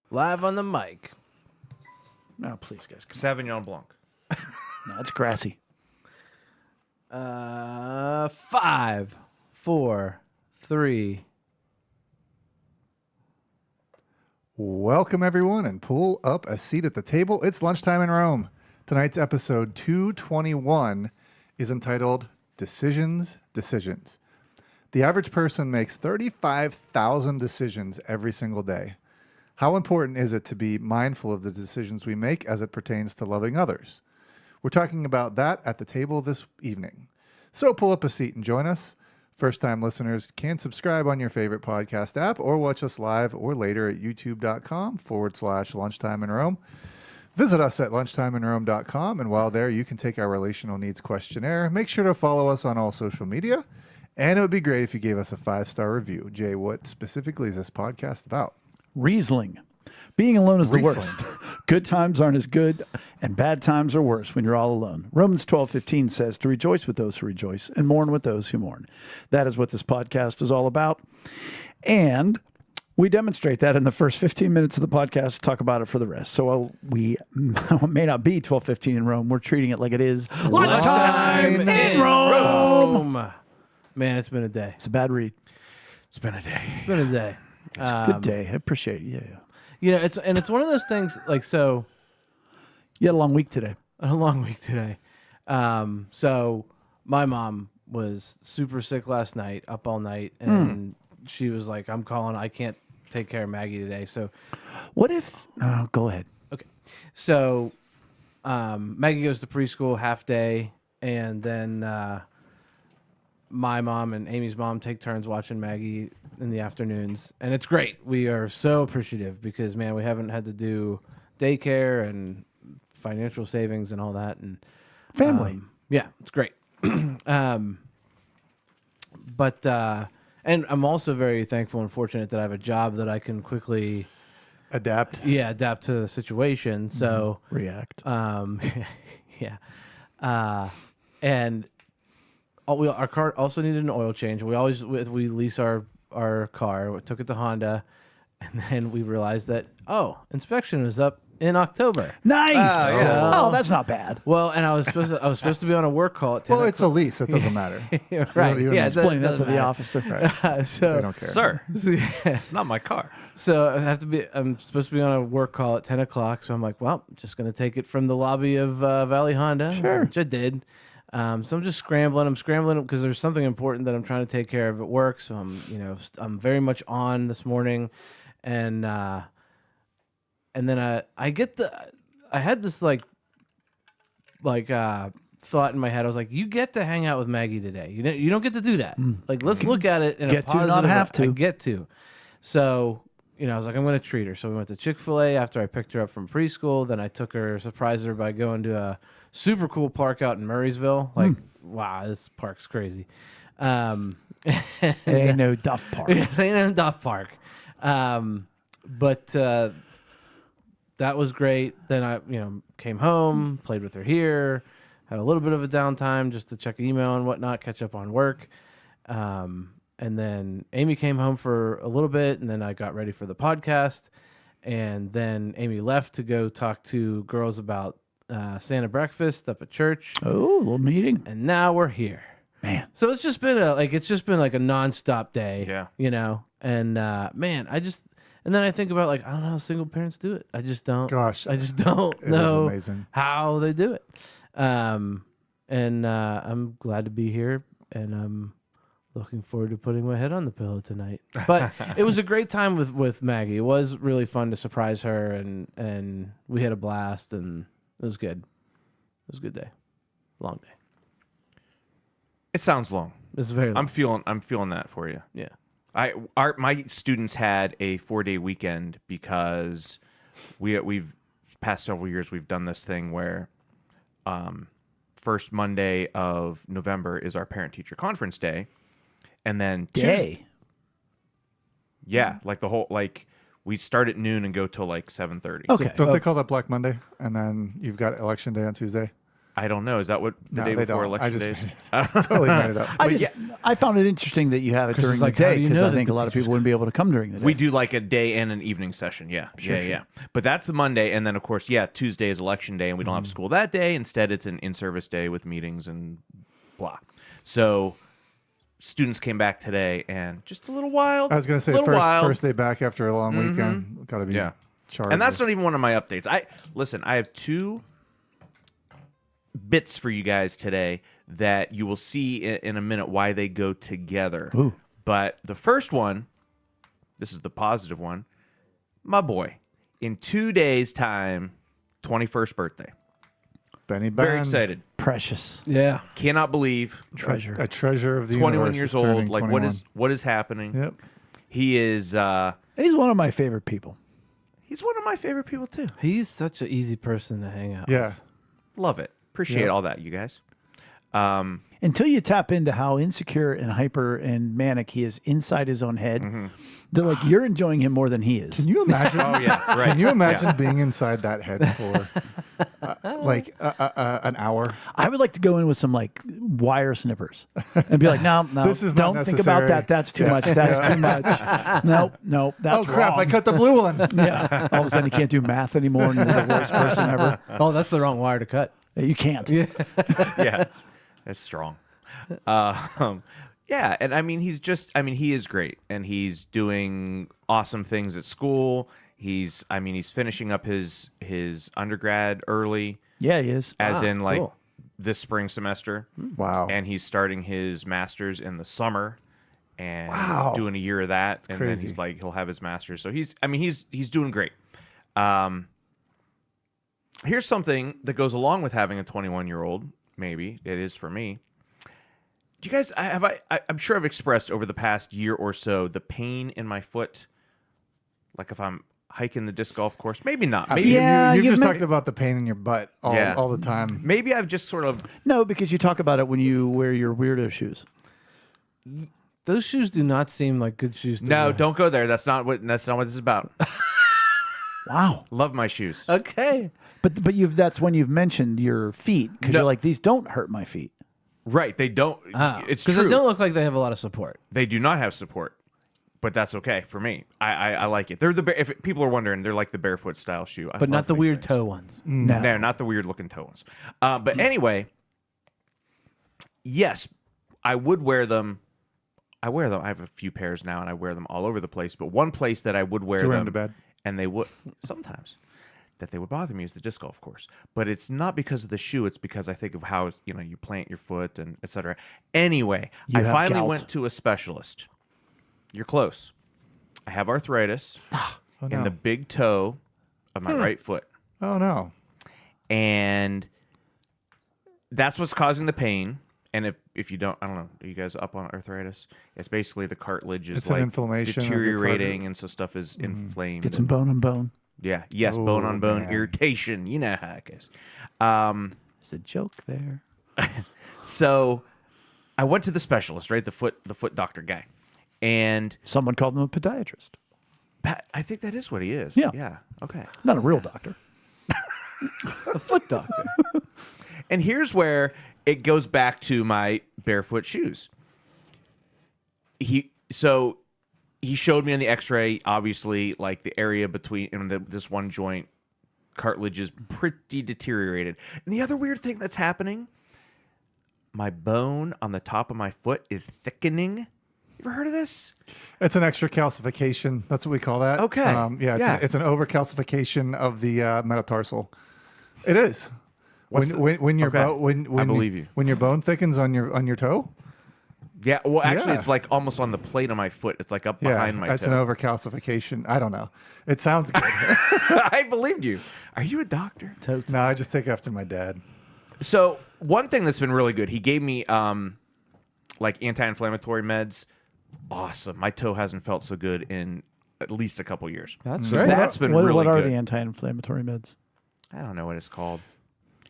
Live on the mic. No, please, guys. Sauvignon Blanc. No, it's grassy. 5, 4, 3. Welcome, everyone, and pull up a seat at the table. It's Lunchtime in Rome. Tonight's episode 221 is entitled Decisions, Decisions. The average person makes 35,000 decisions every single day. How important is it to be mindful of the decisions we make as it pertains to loving others? We're talking about that at the table this evening. So pull up a seat and join us. First-time listeners can subscribe on your favorite podcast app or watch us live or later at youtube.com/lunchtime in Rome. Visit us at lunchtimeinrome.com, and while there, you can take our relational needs questionnaire. Make sure to follow us on all social media, and it would be great if you gave us a 5-star review. Jay, what specifically is this podcast about? Riesling. Being alone is the Riesling. worst. Good times aren't as good, and bad times are worse when you're all alone. Romans 12:15 says to rejoice with those who rejoice and mourn with those who mourn. That is what this podcast is all about. And we demonstrate that in the first 15 minutes of the podcast, talk about it for the rest. So while we may not be 12:15 in Rome, we're treating it like it is lunchtime in Rome. Man, it's been a day. It's a bad read. It's been a day. It's been a day. It's a good day. I appreciate it. Yeah. You know, it's one of those things, like, so You had a long week today. a long week today. So my mom was super sick last night, up all night, and she was like, I'm calling, I can't take care of Maggie today. So What if... Oh, go ahead. okay. So Maggie goes to preschool half day, and then my mom and Amy's mom take turns watching Maggie in the afternoons, and it's great. We are so appreciative because, man, we haven't had to do daycare and financial savings and all that, and Family. yeah, it's great. But and I'm also very thankful and fortunate that I have a job that I can quickly Adapt. adapt to the situation. So React. yeah, and our car also needed an oil change. We lease our car. We took it to Honda, and then we realized that inspection was up in October. Nice. yeah. Oh, that's not bad. Well, and I was supposed to be on a work call at 10 Well, it's a lease. It doesn't matter. right. you don't Yeah, need to Explain that to doesn't the matter. officer. So They don't care. Sir, it's not my car. So I'm supposed to be on a work call at 10 o'clock. So I'm like, well, I'm just going to take it from the lobby of Valley Honda, Sure. which I did. So I'm just scrambling. I'm scrambling because there's something important that I'm trying to take care of at work. So I'm very much on this morning, and then I had this like thought in my head. I was like, you get to hang out with Maggie today. You don't get to do that. Like, let's look at it in Get a to, positive. not have to. I get to. So, I was like, I'm going to treat her. So we went to Chick-fil-A after I picked her up from preschool. Then I surprised her by going to a super cool park out in Murraysville. Like, wow, this park's crazy. It ain't no Duff Park. Yes, ain't no Duff Park. But that was great. Then I, came home, played with her here, had a little bit of a downtime just to check email and whatnot, catch up on work. And then Amy came home for a little bit, and then I got ready for the podcast. And then Amy left to go talk to girls about Santa breakfast up at church. Oh, a little meeting. And now we're here. Man. So it's just been like a nonstop day. Yeah. And man, and then I think about, like, I don't know how single parents do it. I just don't. Gosh, I just don't it is know amazing. how they do it. And I'm glad to be here, and I'm looking forward to putting my head on the pillow tonight. But it was a great time with Maggie. It was really fun to surprise her, and we had a blast, and it was good. It was a good day. Long day. It sounds long. It's very long. I'm feeling that for you. Yeah. My students had a 4-day weekend because we've past several years we've done this thing where first Monday of November is our parent teacher conference day, and then Tuesday. Yeah, like the whole we start at noon and go till like 7:30. Okay. Don't they call that Black Monday? And then you've got Election Day on Tuesday? I don't know. Is that what the day they before don't. I election just days? totally made it up. I found it interesting that you have it Chris during is the like, "How day do you because know I that think the a lot of teachers-" people wouldn't be able to come during the day. We do like a day and an evening session. Yeah. Yeah. But that's the Monday. And then, of course, Tuesday is election day, and we don't have school that day. Instead, it's an in-service day with meetings and blah. So students came back today, and just a little wild. I was going to say first day back after a long weekend. Got to be charged. And that's not even one of my updates. I have 2 bits for you guys today that you will see in a minute why they go together. Ooh. But the first one, this is the positive one, my boy, in 2 days' time, 21st birthday. Benny Ben. Very excited. Precious Yeah. Cannot believe treasure. A treasure of the 21 universe years is old. turning Like 21. what is happening? Yep. He is He's one of my favorite people. he's one of my favorite people too. He's such an easy person to hang out Yeah. with. Love it. Appreciate all that, you guys. Until you tap into how insecure and hyper and manic he is inside his own head, they're like you're enjoying him more than he is. Can you imagine? Oh yeah, right. Can you imagine being inside that head for an hour? I would like to go in with some like wire snippers and be like, no, This is not don't think about necessary. that. That's too much. That's too much. No, that's Oh crap! wrong. I cut the blue one. Yeah. All of a sudden, you can't do math anymore, and you're the worst person ever. Oh, that's the wrong wire to cut. You can't. Yeah, it's strong. Yeah, and I mean he is great, and he's doing awesome things at school. He's finishing up his undergrad early, Yeah, he is. as in like cool. this spring semester. Wow. And he's starting his master's in the summer, and Wow. doing a year of that, and then crazy. he'll have his master's. So he's doing great. Here's something that goes along with having a 21-year-old. Maybe it is for me. Do you guys I'm sure I've expressed over the past year or so the pain in my foot, like if I'm hiking the disc golf course. Maybe not. Maybe Yeah, you've you've just men- talked about the pain in your butt all the time. maybe I've just sort of No, because you talk about it when you wear your weirdo shoes. Those shoes do not seem like good shoes to no. wear. Don't go there. That's not what this is about. Wow. Love my shoes. Okay. But that's when you've mentioned your feet because No. you're like, these don't hurt my feet. Right. They don't. It's Because true. they don't look like they have a lot of support. They do not have support, but that's okay for me. I like it. They're if people are wondering, they're like the barefoot style shoe. I But not love the these weird things. toe ones. No. No, not the weird looking toe ones. But anyway, yes, I would wear them. I wear them. I have a few pairs now, and I wear them all over the place. But one place that I would wear Do you wear them them to bed? and they would sometimes that they would bother me is the disc golf course. But it's not because of the shoe. It's because I think of how you plant your foot and etc. Anyway, You I have finally gout. went to a specialist. You're close. I have arthritis in no. the big toe of my right foot. Oh no. And that's what's causing the pain. And if you don't, I don't know, are you guys up on arthritis? It's basically the cartilage is It's an like inflammation of your deteriorating, cartilage. and so stuff is inflamed. Get some bone on bone. Yeah, yes, bone on bone man. irritation. You know how it goes. There's a joke there. So I went to the specialist, right, the foot doctor guy, and Someone called him a podiatrist. I think that is what he is. Yeah. Yeah. Okay. Not a real doctor. A foot doctor. And here's where it goes back to my barefoot shoes. He showed me on the x-ray, obviously, like the area between this one joint, cartilage is pretty deteriorated. And the other weird thing that's happening, my bone on the top of my foot is thickening. You ever heard of this? It's an extra calcification. That's what we call that. Okay. Yeah. It's an overcalcification of the metatarsal. It is. What's When your okay. when I believe you. When your bone thickens on your toe. Yeah, well, actually, Yeah. it's like almost on the plate of my foot. It's like up Yeah, behind my that's toe. an overcalcification. I don't know. It sounds good. I believed you. Are you a doctor? Tote. No, I just take after my dad. So one thing that's been really good, he gave me like anti-inflammatory meds. Awesome. My toe hasn't felt so good in at least a couple years. That's So great. that's been what, really what are good. the anti-inflammatory meds? I don't know what it's called.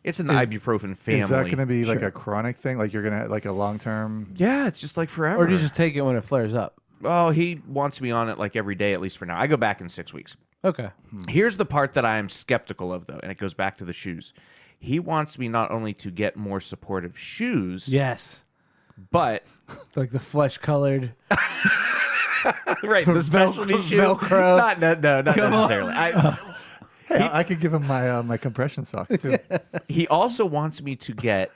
It's in the Is- ibuprofen family. Is that going to be like Sure. a chronic thing? Like you're gonna like a long term? Yeah, it's just like forever. Or do you just take it when it flares up? Oh, he wants me on it like every day, at least for now. I go back in 6 weeks. Okay. Here's the part that I am skeptical of, though, and it goes back to the shoes. He wants me not only to get more supportive shoes, Yes. but Like the flesh colored. right, the specialty shoes. Velcro. Not necessarily. Hey, I could give him my my compression socks too. He also wants me to get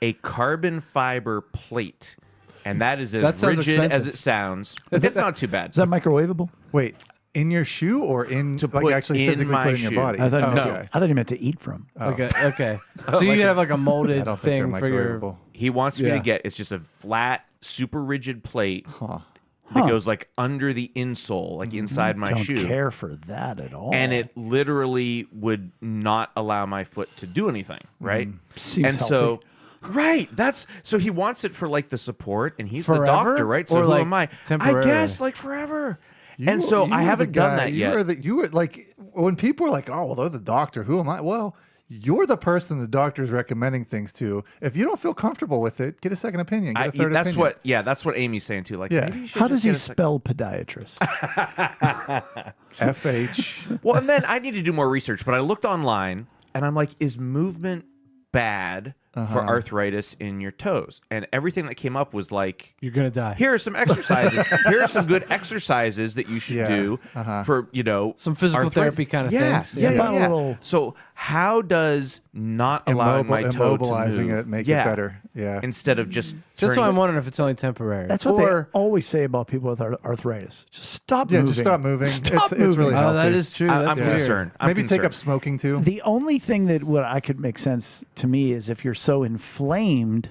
a carbon fiber plate, and that is as That sounds rigid as expensive. it sounds. It's not too bad. Is that microwavable? Wait, in your shoe or in To like put actually in physically my put in your shoe. body? I thought, you meant no. to, I thought you meant to eat from. Okay. So you can have like a I molded don't think thing they're for your. microwavable. He wants me Yeah. to get. It's just a flat, super rigid plate that goes like under the insole, like inside my Don't shoe. care for that at all. And it literally would not allow my foot to do anything, right? Seems and so, right, that's so he wants it for like the support, and he's the Forever? doctor, right? So Or, who like, am I? I temporarily? guess like forever. And You- so you I were haven't the done guy- that yet. You were like when people are like, "Oh, well, they're the doctor. Who am I?" Well, you're the person the doctor is recommending things to. If you don't feel comfortable with it, get a second opinion. Get a third that's opinion. that's what Amy's saying too. Like, Yeah. maybe you should How just does he get a sec- spell podiatrist? FH. Well, and then I need to do more research, but I looked online and I'm like, is movement bad for arthritis in your toes? And everything that came up was like, You're gonna die. here are some exercises. Here are some good exercises that you should Yeah. do for, Some physical arthritis. therapy kind of yeah, things. Yeah, Yeah. yeah, yeah. A little- So how does not allowing my toe to immobilizing move it make it better. Yeah. instead of just That's turning why I'm it- wondering if it's only temporary. That's what or, they always say about people with arthritis. Just stop Yeah, moving. just stop moving. Stop It's moving. really Oh, that healthy. is true. I'm That's weird. concerned. I'm Maybe take concerned. up smoking too. The only thing that what I could make sense to me is if you're so inflamed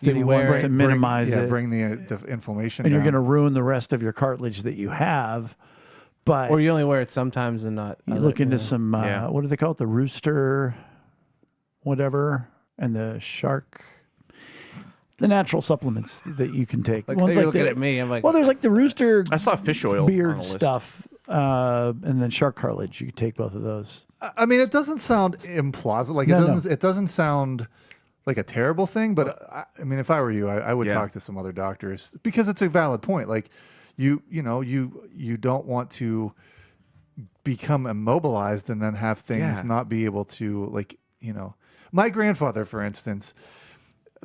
that You he wear wants it. to minimize it, Bring the inflammation and you're down. going to ruin the rest of your cartilage that you have. But Or you only wear it sometimes and not. you other- look into yeah. some Yeah. what do they call it? The rooster, whatever, and the shark. The natural supplements that you can take. Like, Ones you're like looking the- at me. I'm like, well, there's like the rooster I saw fish oil on the beard list. stuff, and then shark cartilage. You could take both of those. I mean, it doesn't sound implausible. Like No, it no. doesn't. It doesn't sound like a terrible thing. But I mean, if I were you, I would Yeah. talk to some other doctors because it's a valid point. Like you don't want to become immobilized and then have things Yeah. not be able to My grandfather, for instance,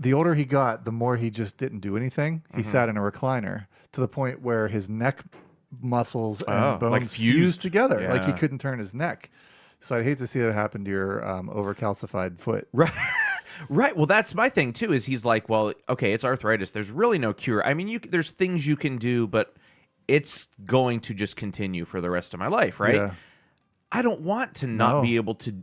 the older he got, the more he just didn't do anything. He sat in a recliner to the point where his neck muscles and Oh, bones like fused fused. together. Like he Yeah. couldn't turn his neck. So I'd hate to see that happen to your overcalcified foot. Right. Right. Well, that's my thing too. Is he's like, well, okay, it's arthritis. There's really no cure. I mean, there's things you can do, but it's going to just continue for the rest of my life, right? Yeah. I don't want to not No. be able to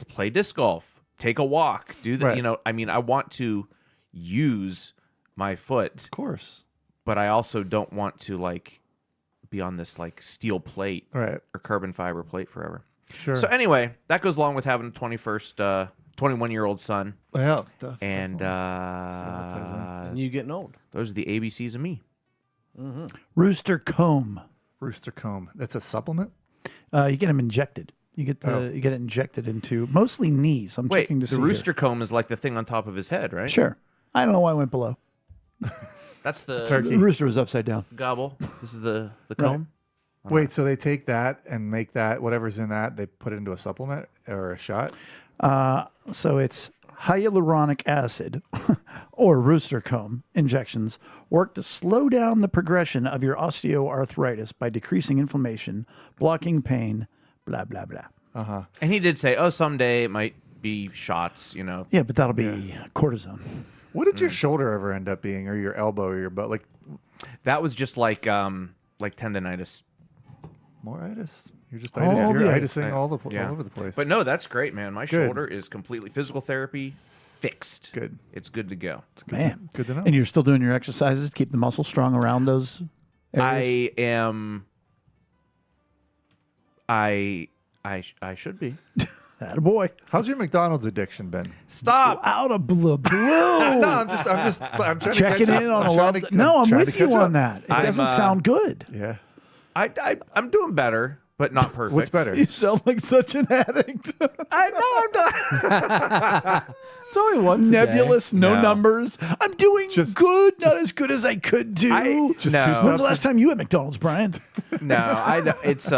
play disc golf, take a walk, do that. Right. You know, I mean, I want to use my foot, Of course. but I also don't want to like be on this like steel plate Right. or carbon fiber plate forever. Sure. So anyway, that goes along with having a 21-year-old son. Well, And and you getting old. those are the ABCs of me. Rooster comb. rooster comb. That's a supplement? You get them injected. You get you get it injected into mostly knees. I'm Wait, checking to the see rooster comb is like the thing on top of his head, right? Here. Sure. I don't know why I went below. That's the Turkey. The rooster was upside down. gobble. This is the comb. Wait, so they take that and make that, whatever's in that, they put it into a supplement or a shot? So it's hyaluronic acid or rooster comb injections work to slow down the progression of your osteoarthritis by decreasing inflammation, blocking pain, blah, blah, blah. And he did say, "Oh, someday it might be shots." You know, Yeah, but that'll be cortisone. What did your shoulder ever end up being, or your elbow, or your butt? Like that was just like tendonitis. moritis? You're just All you're the itising all over the place. But no, that's great, man. My Good. shoulder is completely physical therapy fixed. Good. It's good to go. Man. Good to know. And you're still doing your exercises to keep the muscle strong around those areas? I am. I should be. Attaboy. How's your McDonald's addiction been? Stop. Out of blue. No, I'm trying to Checking catch in up. on I'm a trying lot. to- No, I'm trying with to catch you up. on that. It I'm, doesn't sound good. Yeah. I'm doing better, but not perfect. What's better? You sound like such an addict. I know I'm not. It's only once a day. Nebulous, no No. numbers. I'm doing good, not as good as I could do. Just two When's the last time you had McDonald's, Brian? No, it's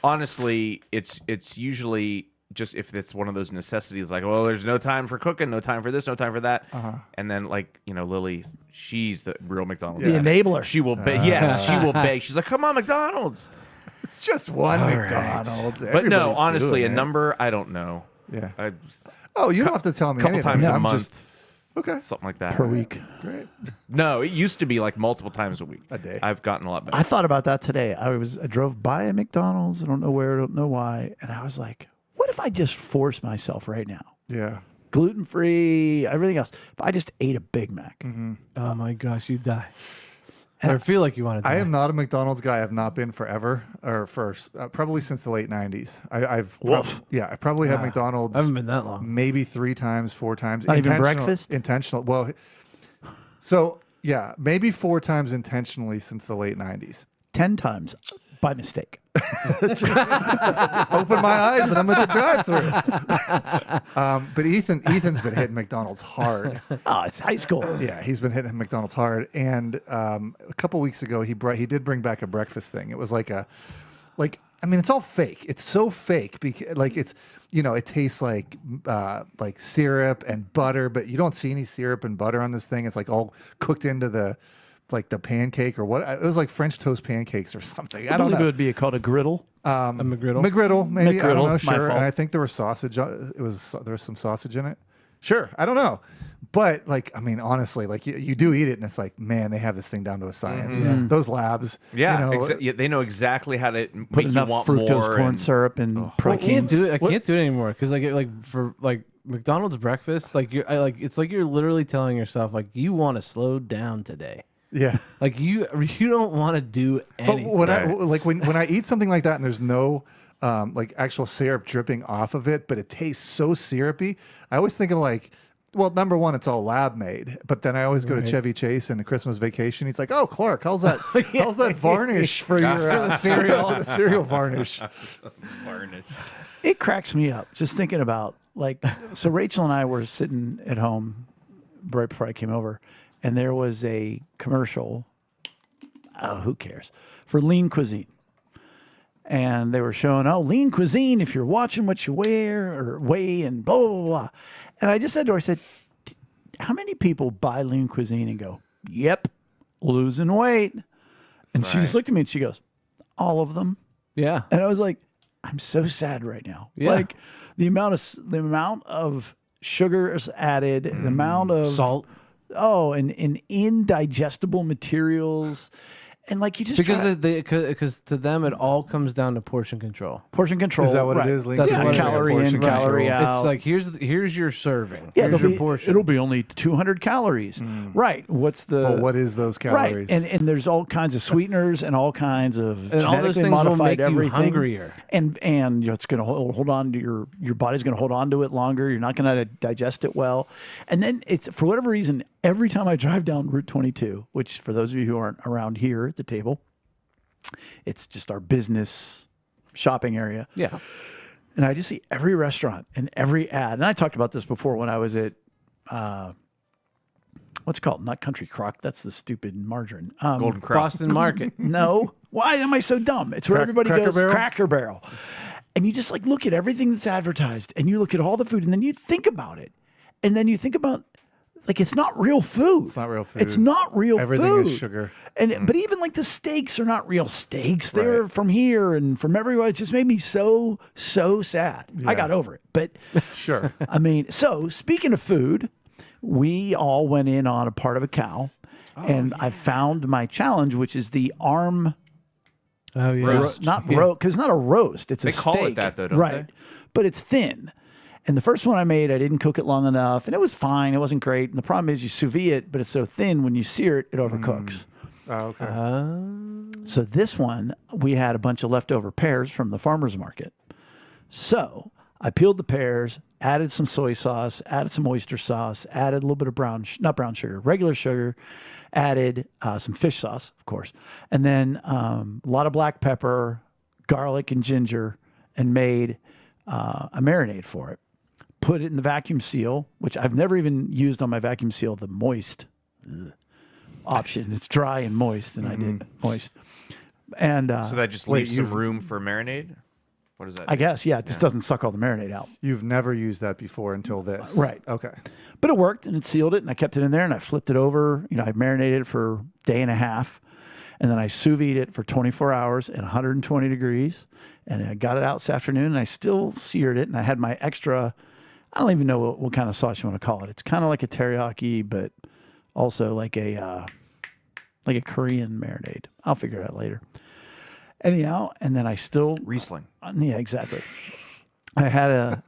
honestly, it's usually just if it's one of those necessities, like, well, there's no time for cooking, no time for this, no time for that, and then like Lily, she's the real McDonald's. The addict. enabler. She will beg. Yes, she will beg. She's like, come on, McDonald's. It's just one McDonald's. But no, Everybody's honestly, doing a it. number, I don't know. Yeah. I, Oh, you don't have to tell me couple anything. times a I'm month. just okay. Something like that. Per week. Great. No, it used to be like multiple times a week. A day. I've gotten a lot better. I thought about that today. I drove by a McDonald's. I don't know where, I don't know why. And I was like, what if I just force myself right now? Yeah. Gluten-free, everything else. If I just ate a Big Mac. Oh my gosh, you die. I feel like you want to die. I am not a McDonald's guy. I have not been forever, or probably since the late '90s. I probably had McDonald's. I haven't been that long. Maybe 3 times, 4 times. Not even Intentional- breakfast? Intentional. Well, so yeah, maybe 4 times intentionally since the late '90s. 10 times by mistake. Open my eyes and I'm at the drive-thru. But Ethan's been hitting McDonald's hard. Oh, it's high school. Yeah, he's been hitting McDonald's hard. And a couple weeks ago, he did bring back a breakfast thing. It was it's all fake. It's so fake because it tastes like syrup and butter, but you don't see any syrup and butter on this thing. It's like all cooked into the pancake or what? It was like French toast pancakes or something. I don't know. It would be called a griddle. A McGriddle. McGriddle, maybe. I don't McGriddle, know. my Sure. fault. And I think there was sausage. There was some sausage in it. Sure. I don't know. But honestly, you do eat it, and it's like, man, they have this thing down to a science. Those labs. yeah, they know exactly how to Put make you enough want fructose more. corn and- syrup and I proteins. can't do it. I can't do it anymore because for McDonald's breakfast, it's like you're literally telling yourself like you want to slow down today. Yeah. Like you don't want to do anything. But when I eat something like that and there's no actual syrup dripping off of it, but it tastes so syrupy, I always think of number one, it's all lab made. But then I always go to Chevy Chase in a Christmas Vacation. He's like, "Oh, Clark, how's that? How's that varnish for your the cereal? The cereal varnish." Varnish. It cracks me up just thinking about so Rachel and I were sitting at home right before I came over, and there was a commercial. Oh, who cares? For lean cuisine. And they were showing, lean cuisine, if you're watching what you wear or weigh and blah, blah, blah, blah. And I just said to her, I said, how many people buy lean cuisine and go, yep, losing weight? And she just looked at me and she goes, all of them. yeah. And I was like, I'm so sad right now. Yeah. Like the amount of sugar is added, the amount of Salt. and indigestible materials. And you just Because to them it all comes down to portion control. portion control. Is that what right. it is? Lean That's cuisine? what it is. Calorie Portion in, calorie control. out. It's like here's your serving. Yeah, here's it'll your portion. It'll be only 200 calories. Right. What's the But what is those calories? Right. And there's all kinds of sweeteners and all kinds of And all those genetically things will modified make you everything. hungrier. And it's going to hold on to your body's going to hold on to it longer. You're not going to digest it well. And then it's for whatever reason, every time I drive down Route 22, which for those of you who aren't around here at the table, it's just our business shopping area. Yeah. And I just see every restaurant and every ad. And I talked about this before when I was at, what's it called? Not Country Crock. That's the stupid margarine. Golden Crown. Boston Market. No. Why am I so dumb? It's where everybody Cracker goes, Barrel? Cracker Barrel. And you just look at everything that's advertised and you look at all the food and then you think about it. And then you think about, it's not real food. It's not real food. It's not real Everything food. is sugar. And but even the steaks are not real steaks. They're from here and from everywhere. It just made me so sad. I got over it. But Sure. so speaking of food, we all went in on a part of a cow, and I found my challenge, which is the arm. Oh yeah. Roast. Not roast, because it's not a roast. It's They a call it steak. that, though, don't right? they? But it's thin. And the first one I made, I didn't cook it long enough, and it was fine. It wasn't great. And the problem is, you sous vide it, but it's so thin when you sear it, it overcooks. Oh, okay. So this one, we had a bunch of leftover pears from the farmer's market. So I peeled the pears, added some soy sauce, added some oyster sauce, added a little bit of not brown sugar, regular sugar, added some fish sauce, of course, and then a lot of black pepper, garlic, and ginger, and made a marinade for it. Put it in the vacuum seal, which I've never even used on my vacuum seal, the moist option. It's dry and moist, and I did moist. And So that just leaves some room for marinade? What does that? I do? guess, yeah, it just doesn't suck all the marinade out. You've never used that before until this. Right. Okay. But it worked, and it sealed it, and I kept it in there, and I flipped it over. I marinated it for a day and a half, and then I sous vide it for 24 hours at 120 degrees, and I got it out this afternoon, and I still seared it, and I had my extra, I don't even know what kind of sauce you want to call it. It's kind of like a teriyaki, but also like a Korean marinade. I'll figure it out later. Anyhow, and then I still Riesling. yeah, exactly. I had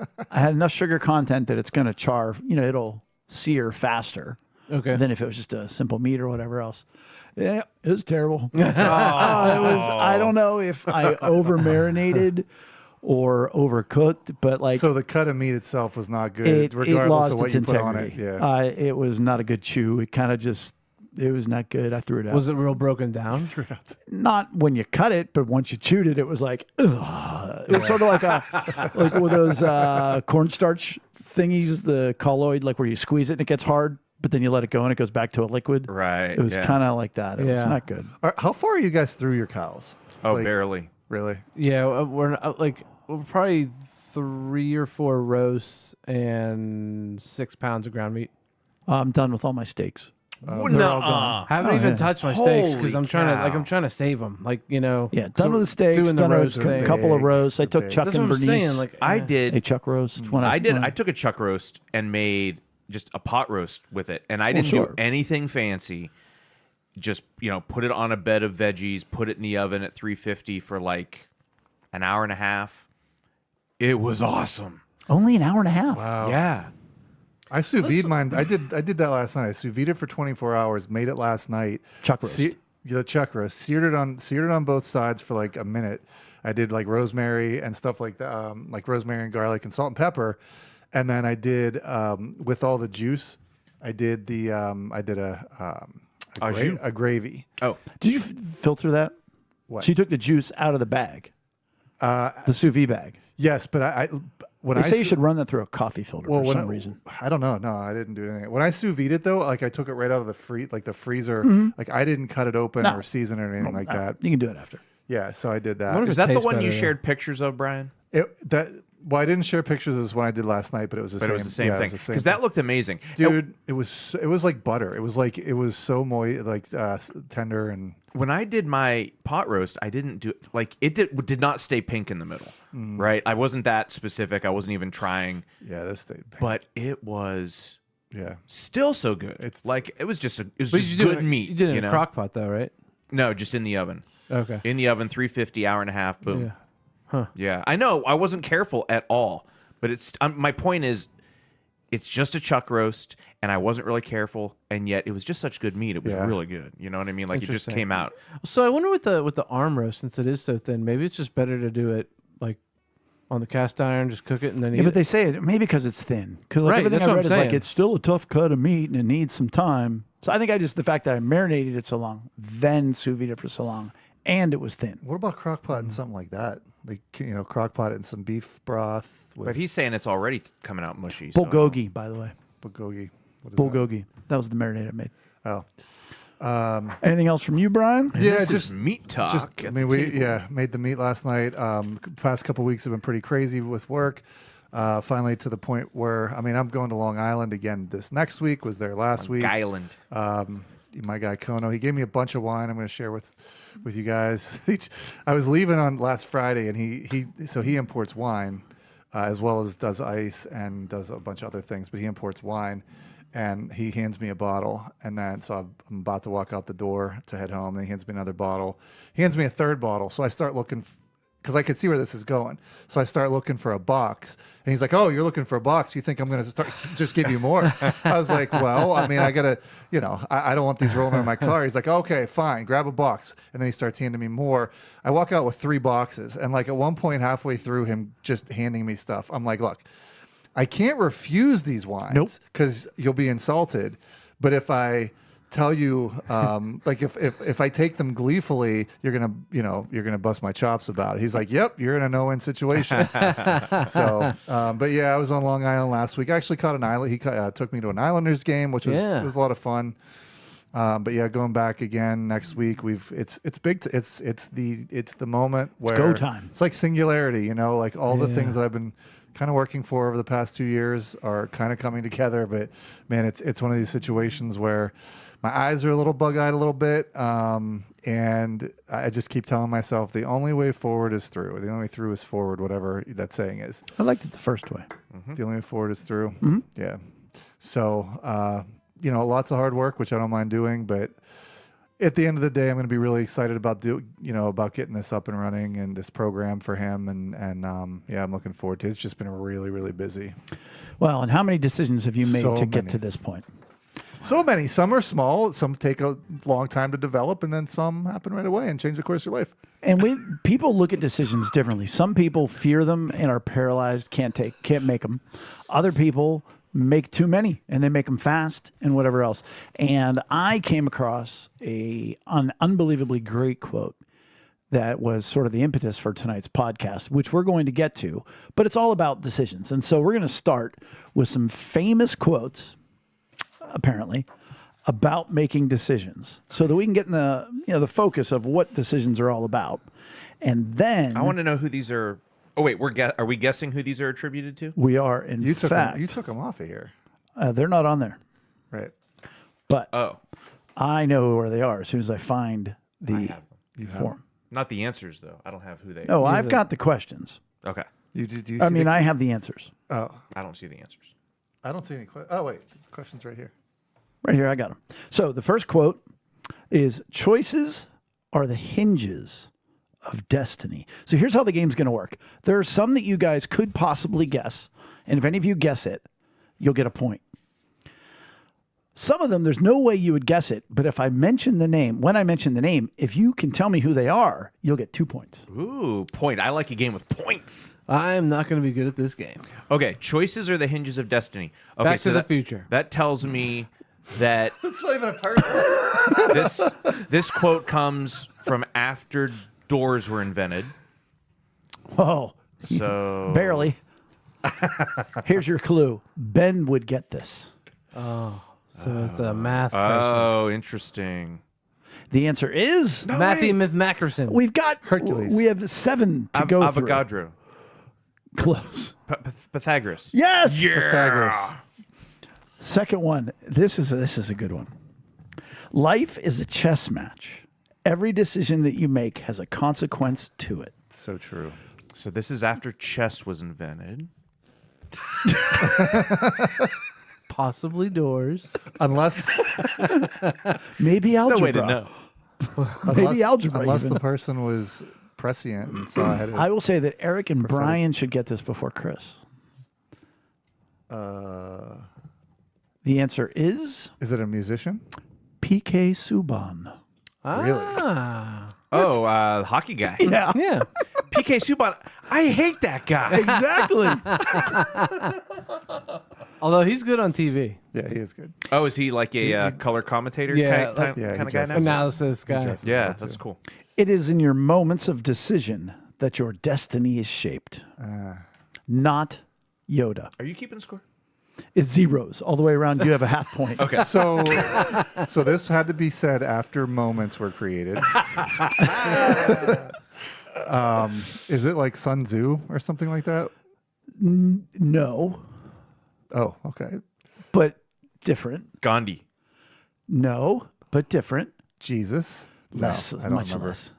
enough sugar content that it's going to char. It'll sear faster Okay. than if it was just a simple meat or whatever else. Yeah, it was terrible. It was. I don't know if I over marinated or overcooked, but like So the cut of meat itself was not good, it regardless lost of what its you put integrity. on it. Yeah. It was not a good chew. It kind of just. It was not good. I threw it out. Was it real broken down? Not when you cut it, but once you chewed it, it was like, ugh. It was sort of like with those cornstarch thingies, the colloid, like where you squeeze it and it gets hard, but then you let it go and it goes back to a liquid. Right. It was yeah. kind of like that. It was Yeah. not good. How far are you guys through your cows? Oh, Like, barely. Really? Yeah, we're probably 3 or 4 roasts and 6 pounds of ground meat. I'm done with all my steaks. Haven't even yeah. touched my steaks because Holy I'm trying cow. to save them. Yeah, done with the steaks, doing the done roast a thing. couple of Big. roasts. I took Big. Chuck That's and what I'm Bernice. saying. Like I eh. did. a Chuck roast. When I did. when I took a chuck roast and made just a pot roast with it, and I didn't sure. do anything fancy. Just put it on a bed of veggies, put it in the oven at 350 for like an hour and a half. It was awesome. only an hour and a half. Wow. Yeah. I sous vide mine. I did that last night. I sous vide it for 24 hours. Made it last night. Chuck roast. The chuck roast. Seared it on both sides for like a minute. I did like rosemary and stuff like that, like rosemary and garlic and salt and pepper, and then I did with all the juice. I did a gravy. Oh, Did you filter that? What? So you took the juice out of the bag, the sous vide bag. Yes, but when They I say you su- should run that through a coffee filter for when some reason. I don't know. No, I didn't do anything. When I sous vide it though, like I took it right out of the freezer. Like I didn't cut it open No. or season it or anything like that. You can do it after. Yeah, so I did that. What if is it that the tastes one you better, though? shared pictures of, Brian? Well, I didn't share pictures as what I did last night, but it was the But same. it was the same yeah, it thing was the same because that looked amazing, dude. It was like butter. It was so moist, like tender and. When I did my pot roast, I didn't do like it did not stay pink in the middle, right? I wasn't that specific. I wasn't even trying, Yeah, this stayed. but it was Yeah, still so good. It's- like it was just But just you did good meat. You did it in know? a crock pot though, right? No, just in the oven. Okay. In the oven, 350, hour and a half. Boom. Yeah. Yeah, I know. I wasn't careful at all, but it's my point is, it's just a chuck roast, and I wasn't really careful, and yet it was just such good meat. It was Yeah. really good. You know what I mean? Like it just Interesting. came out. So I wonder with the arm roast, since it is so thin, maybe it's just better to do it like on the cast iron, just cook it and then eat Yeah, but it. they say it maybe because it's thin. Because Right, everything that's I what read I'm is like saying. it's still a tough cut of meat and it needs some time. So I think the fact that I marinated it so long, then sous vide it for so long, and it was thin. what about crock pot and something like that? Like crock pot and some beef broth with But he's saying it's already coming out mushy. so- Bulgogi, by the way. bulgogi. What is Bulgogi. That was the marinade I made. that? Oh, Anything else from you, Brian? And Yeah, this just- is meat talk. just at I the mean we table. made the meat last night. Past couple weeks have been pretty crazy with work. Finally to the point where I'm going to Long Island again this next week. Was there last week. Island. My guy Kono, he gave me a bunch of wine. I'm going to share with you guys. I was leaving on last Friday, and he imports wine as well as does ice and does a bunch of other things. But he imports wine, and he hands me a bottle, and then so I'm about to walk out the door to head home. Then he hands me another bottle. He hands me a third bottle, so I start looking. Because I could see where this is going. So I start looking for a box. And he's like, oh, you're looking for a box. You think I'm going to just give you more? I was like, well, I got to, I don't want these rolling in my car. He's like, okay, fine, grab a box. And then he starts handing me more. I walk out with 3 boxes. And like at one point, halfway through him just handing me stuff, I'm like, look, I can't refuse these wines. Nope. Because you'll be insulted. But if I tell you, like if I take them gleefully, you're gonna bust my chops about it. He's like, yep, you're in a no-win situation. So, but yeah, I was on Long Island last week. I actually caught an island. He took me to an Islanders game, which was Yeah. it was a lot of fun. But yeah, going back again next week. It's big. It's the moment where go time. It's like singularity. You know, like all the things that I've been kind of working for over the past 2 years are kind of coming together. But man, it's one of these situations where my eyes are a little bug-eyed a little bit, and I just keep telling myself the only way forward is through. The only way through is forward, whatever that saying is. I liked it the first way. The only way forward is through. Yeah. So, lots of hard work, which I don't mind doing, but at the end of the day, I'm going to be really excited about about getting this up and running and this program for him. And I'm looking forward to it. It's just been really, really busy. Well, and how many decisions have you made So to get many. to this point? So many. Some are small. Some take a long time to develop, and then some happen right away and change the course of your life. And people look at decisions differently. Some people fear them and are paralyzed, can't make them. Other people make too many and they make them fast and whatever else. And I came across an unbelievably great quote that was sort of the impetus for tonight's podcast, which we're going to get to, but it's all about decisions. And so we're going to start with some famous quotes, apparently, about making decisions so that we can get in the focus of what decisions are all about. And then I want to know who these are. Oh wait, are we guessing who these are attributed to? we are, in You fact, took them off of here, they're not on there, right? but Oh, I know where they are as soon as I find the have them. You have form. Not the answers though. I don't have who they. No, I've Either. got the questions. Okay, You just do. You I see mean, the- I have the answers. oh, I don't see the answers. I don't see any questions. Oh wait, the question's right here. Right here, I got them. So the first quote is, choices are the hinges of destiny. So here's how the game's going to work. There are some that you guys could possibly guess, and if any of you guess it, you'll get a point. Some of them, there's no way you would guess it, but if I mention the name, when I mention the name, if you can tell me who they are, you'll get 2 points. Ooh, point. I like a game with points. I'm not going to be good at this game. Okay, choices are the hinges of destiny. Okay, Back to the Future. That tells me that It's not even a person. this quote comes from after doors were invented. Oh, So barely. Here's your clue. Ben would get this. So it's a math person. Oh, interesting. The answer is Matthew Mackerson. we've got Hercules. We have 7 to go through. Avogadro. Close. Pythagoras. Yes. Pythagoras. Second one. This is a good one. Life is a chess match. Every decision that you make has a consequence to it. So true. So this is after chess was invented. Possibly doors. Unless Maybe algebra. No way to know. Maybe algebra. Unless even. the person was prescient and saw ahead of I will say that Eric and Brian should get this before Chris. The answer is Is it a musician? PK Subban. Ah. Oh, hockey guy. Yeah, Yeah. PK Subban. I hate that guy. exactly. Although he's good on TV. Yeah, he is good. Oh, is he like a color commentator Yeah, kind, like- Yeah, he kind of guy dresses now? well. Analysis guy. dresses Yeah, well, that's too. cool. It is in your moments of decision that your destiny is shaped. Not Yoda. Are you keeping score? It's zeros all the way around. You have a half point. Okay. So this had to be said after moments were created. Is it like Sun Tzu or something like that? No, Oh, okay. but different. Gandhi. No, but different. Jesus. No, Less, I don't much remember. less.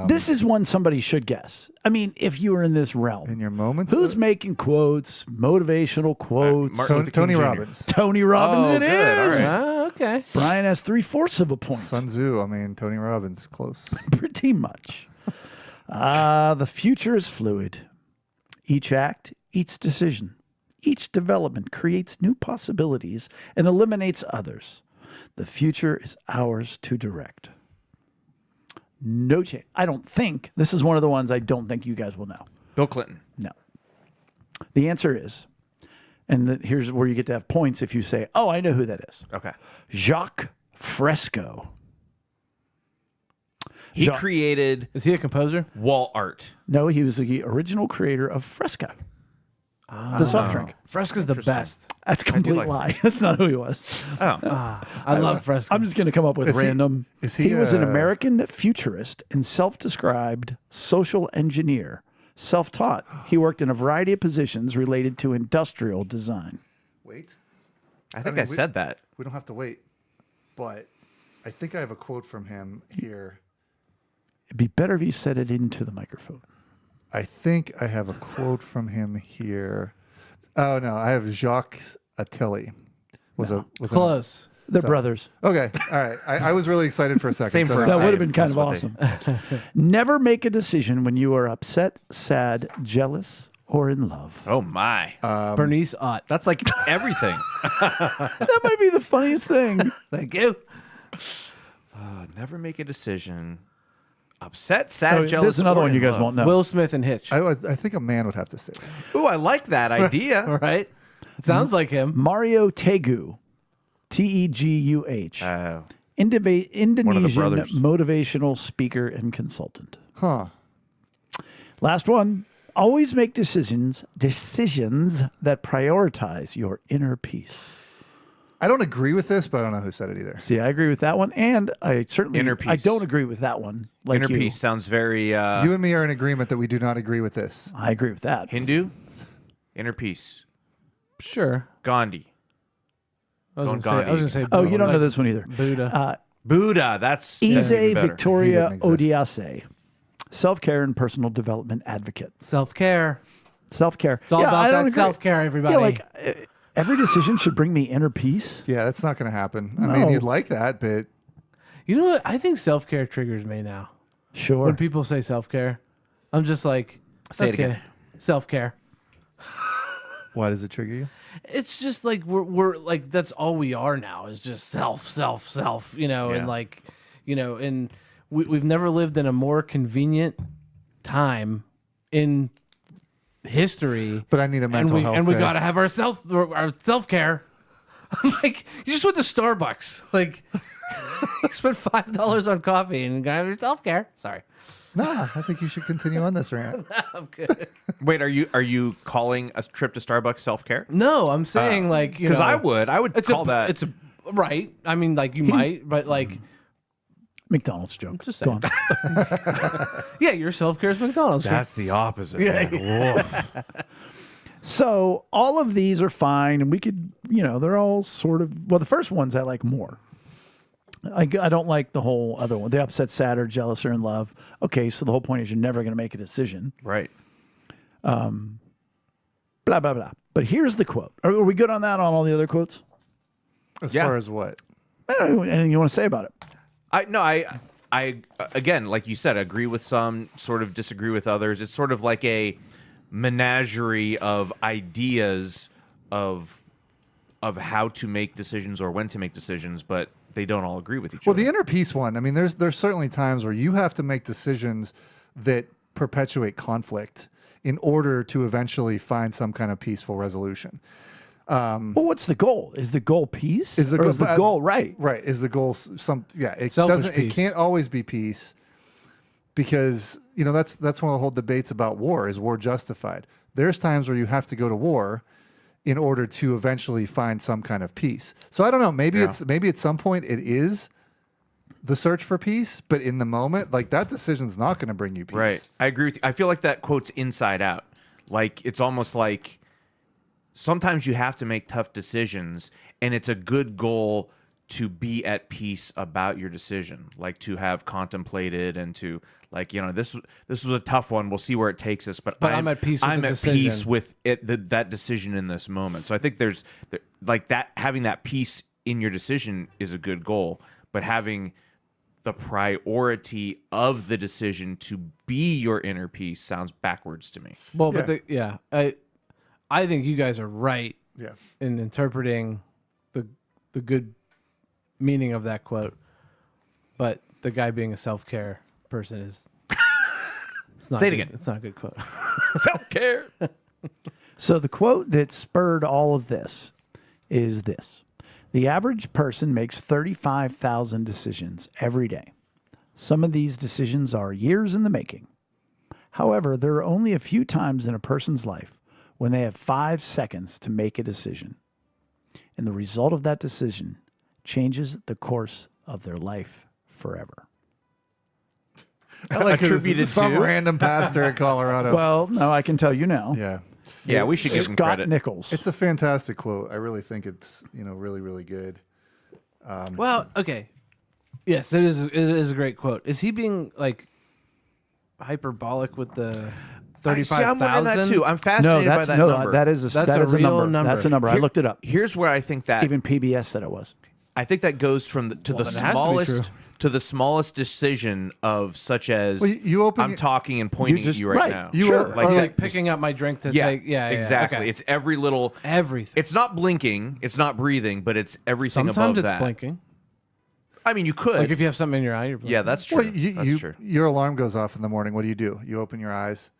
This is one somebody should guess. I mean, if you were in this realm, In your moments. who's making quotes, motivational quotes? Martin Luther King Tony Jr. Robbins. Tony Robbins. Oh, It good. is. All right. Ah, okay. Brian has 3/4 of a point. Sun Tzu. I mean, Tony Robbins. Close. Pretty much. The future is fluid. Each act, each decision, each development creates new possibilities and eliminates others. The future is ours to direct. No chance. I don't think. This is one of the ones I don't think you guys will know. Bill Clinton. No. The answer is, and here's where you get to have points if you say, oh, I know who that is. Okay. Jacques Fresco. He Jacques- created Is he a composer? wall art. No, he was the original creator of fresco. The soft drink. Fresca's the best. That's a complete like lie. That's not who he was. Oh, I love Fresca. I'm just going to come up with Is he- random. is he, he was an American futurist and self-described social engineer. Self-taught. He worked in a variety of positions related to industrial design. Wait. I think mean, I said that. We don't have to wait, but I think I have a quote from him here. It'd be better if you said it into the microphone. I think I have a quote from him here. Oh no, I have Jacques Attali. Was Close. They're So- brothers. Okay, all right. I was really excited for a second. Same so for that's That us. would have been kind That's of what awesome. Never make a decision when you are upset, sad, jealous, or in love. Oh my, Bernice Ott. that's like everything. That might be the funniest thing. Thank you. Never make a decision. Upset, sad, Oh, jealous. there's another or one you in guys love. won't know. Will Smith and Hitch. I think a man would have to say that. Ooh, I like that idea. Right? It sounds like him. Mario Tegu, Teguh, Oh, Indonesian brothers. motivational speaker and consultant. Huh. Last one. Always make decisions that prioritize your inner peace. I don't agree with this, but I don't know who said it either. See, I agree with that one, and I certainly Inner peace. I don't agree with that one. Like inner you. peace sounds very You and me are in agreement that we do not agree with this. I agree with that. Hindu. Inner peace. Sure. Gandhi. I was Gandhi. going to say Oh, you don't know Buddha. this one either. Buddha. Buddha. That's Ise even better. Victoria He didn't Odiase, self-care and personal development advocate. Self-care. Self-care. It's all I about don't that agree. self-care, everybody. Yeah, like every decision should bring me inner peace. Yeah, that's not going to happen. I No. mean, you'd like that, but You know what? I think self-care triggers me now. Sure. When people say self-care, I'm just like, Say it okay, again. self-care. why does it trigger you? It's just like we're like that's all we are now is just self, you know, Yeah. and like, you know, and we've never lived in a more convenient time in history. But I need a mental health and we day. gotta have our self-care. I'm like, you just went to Starbucks. Like, you spent $5 on coffee and you gotta have your self-care. Sorry. Nah, I think you should continue on this rant. I'm good. Wait, are you calling a trip to Starbucks self care? No, I'm saying like, you Because know, I would it's call a, that. It's a right. I mean, like you might, but like, McDonald's joke. Just Go saying. on. yeah, your self-care is McDonald's. That's the opposite. man. Woof. So all of these are fine, and we could, you know, they're all sort of. Well, the first ones I like more. I don't like the whole other one. The upset, sad, or jealous, or in love. Okay, so the whole point is you're never going to make a decision. Right. Blah blah blah. But here's the quote. Are we good on that? On all the other quotes? As Yeah. far as what? Anything you want to say about it? I again, like you said, agree with some, sort of disagree with others. It's sort of like a menagerie of ideas of how to make decisions or when to make decisions, but they don't all agree with each Well, other. the inner peace one, I mean, there's certainly times where you have to make decisions that perpetuate conflict in order to eventually find some kind of peaceful resolution. Well, what's the goal? Is the goal peace? Is the or goal- is the goal right? Right. Is the goal it Selfish doesn't it peace. can't always be peace because, you know, that's one of the whole debates about war. Is war justified? There's times where you have to go to war in order to eventually find some kind of peace. So I don't know, maybe at some point it is the search for peace, but in the moment, like that decision's not going to bring you peace. Right. I agree with you. I feel like that quote's inside out. Like it's almost like sometimes you have to make tough decisions, and it's a good goal to be at peace about your decision, like to have contemplated and to like, you know, this was a tough one. We'll see where it takes us, but I'm at peace with I'm the at decision. peace with it, that decision in this moment. So I think there's like that, having that peace in your decision is a good goal, but having the priority of the decision to be your inner peace sounds backwards to me. Well, Yeah. but I think you guys are right Yeah. in interpreting the good meaning of that quote, but the guy being a self-care person is. It's not Say it good. again. It's not a good quote. Self-care. So the quote that spurred all of this is this. The average person makes 35,000 decisions every day. Some of these decisions are years in the making. However, there are only a few times in a person's life when they have 5 seconds to make a decision, and the result of that decision changes the course of their life forever. I like Attributed some to? random pastor in Colorado. Well, no, I can tell you now. Yeah. Yeah, we should give him Scott credit. Nichols. It's a fantastic quote. I really think it's, really, really good. Well, okay. Yes, it is. It is a great quote. Is he being like hyperbolic with the I'm 35,000? wondering that too. I'm no, fascinated by that's that no, number. that is a, That's that a is a real number. number. That's a number. I Here- looked it up. Here's where I think that Even PBS said it was. I think that goes from the, to Well, the then it has to be smallest true. to the smallest decision of such as Well, you open I'm your- talking and pointing just- at you right, right. now. You Sure. are- Like Or that- like picking up my drink to yeah, take. Yeah, exactly. Okay. It's every little. everything. It's not blinking. It's not breathing, but it's everything Sometimes above it's that. blinking. I mean, you could. Like if you have something in your eye, you're blinking. yeah, that's true. Well, that's true. your alarm goes off in the morning. What do? You open your eyes.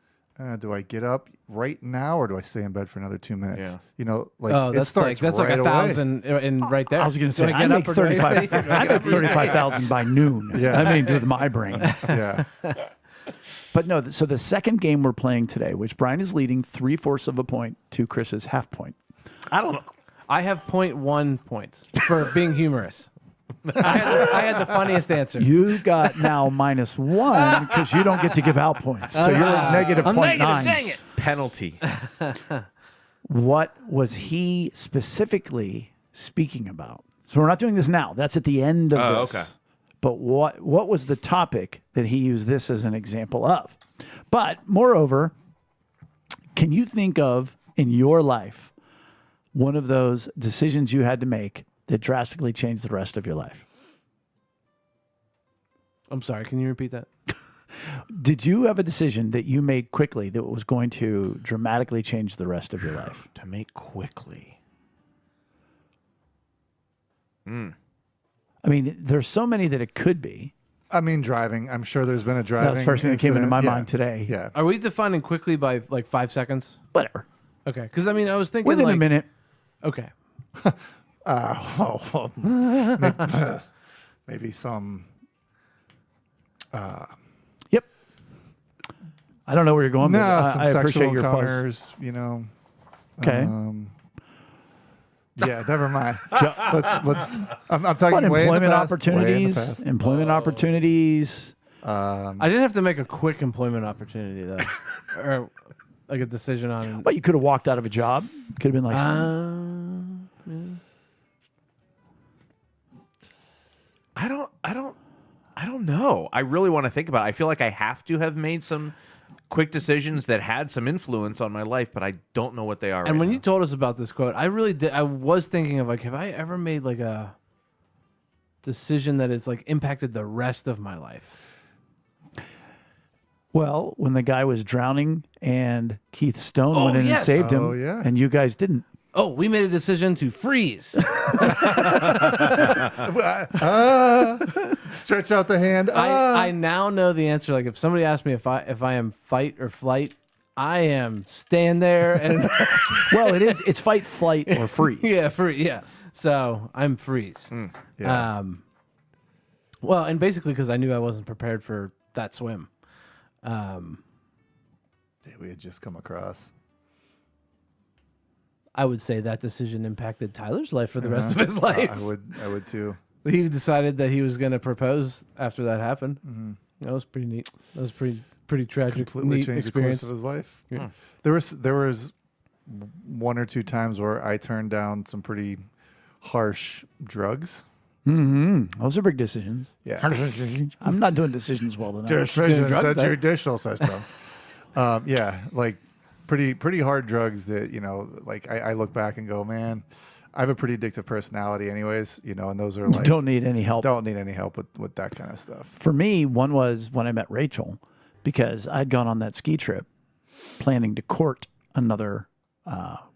Do I get up right now or do I stay in bed for another 2 minutes? Yeah. Like Oh, it that's starts like right away. 1,000 in right there. I was going to Do say, I I get make up or do I- 35. I make 35,000 by noon. Yeah. I mean, with my brain. Yeah. But no, so the second game we're playing today, which Brian is leading 3/4 of a point to Chris's half point. I don't know. I have 0.1 points for being humorous. I had the funniest answer. You got now -1 because you don't get to give out points. So you're at negative I'm 0.9. negative. Dang it. Penalty. What was he specifically speaking about? So we're not doing this now. That's at the end of Oh, this. okay. But what was the topic that he used this as an example of? But moreover, can you think of in your life one of those decisions you had to make that drastically changed the rest of your life? I'm sorry. Can you repeat that? Did you have a decision that you made quickly that was going to dramatically change the rest of your life? To make quickly. I mean, there's so many that it could be. I mean, driving. I'm sure there's been a driving. That was the first thing that came into incident. my Yeah. mind today. Yeah. Are we defining quickly by like 5 seconds? Whatever. Okay. Because I mean, I was thinking Within like, a minute. Okay. Maybe some. Yep. I don't know where you're going, No, but some I appreciate sexual your pause. encounters. Okay. Yeah, never mind. let's. I'm talking What, way in the employment past, way in the opportunities? past. Employment opportunities. I didn't have to make a quick employment opportunity though, or like a decision on. But you could have walked out of a job. Could have been like, I don't know. I really want to think about it. I feel like I have to have made some quick decisions that had some influence on my life, but I don't know what they are. And when you told us about this quote, I really did. I was thinking of like, have I ever made like a decision that has like impacted the rest of my life? well, when the guy was drowning and Keith Stone went in and yes. saved him, Oh, yeah. and you guys didn't. Oh, we made a decision to freeze. Stretch out the hand. I now know the answer. Like if somebody asked me if I am fight or flight, I am stand there and Well, it's fight, flight, or freeze. yeah. So I'm freeze. Yeah. Well, and basically because I knew I wasn't prepared for that swim. We had just come across. I would say that decision impacted Tyler's life for the rest of his life. I would too. He decided that he was going to propose after that happened. That was pretty neat. That was pretty tragic, Completely neat changed experience. the course of his life. There was 1 or 2 times where I turned down some pretty harsh drugs. Those are big decisions. Yeah. I'm not doing decisions well tonight. Decisions, drugs, the eh? judicial system. Yeah, like pretty hard drugs that, like I look back and go, man, I have a pretty addictive personality anyways, and those are like Don't need any help. don't need any help with that kind of stuff. For me, one was when I met Rachel, because I'd gone on that ski trip planning to court another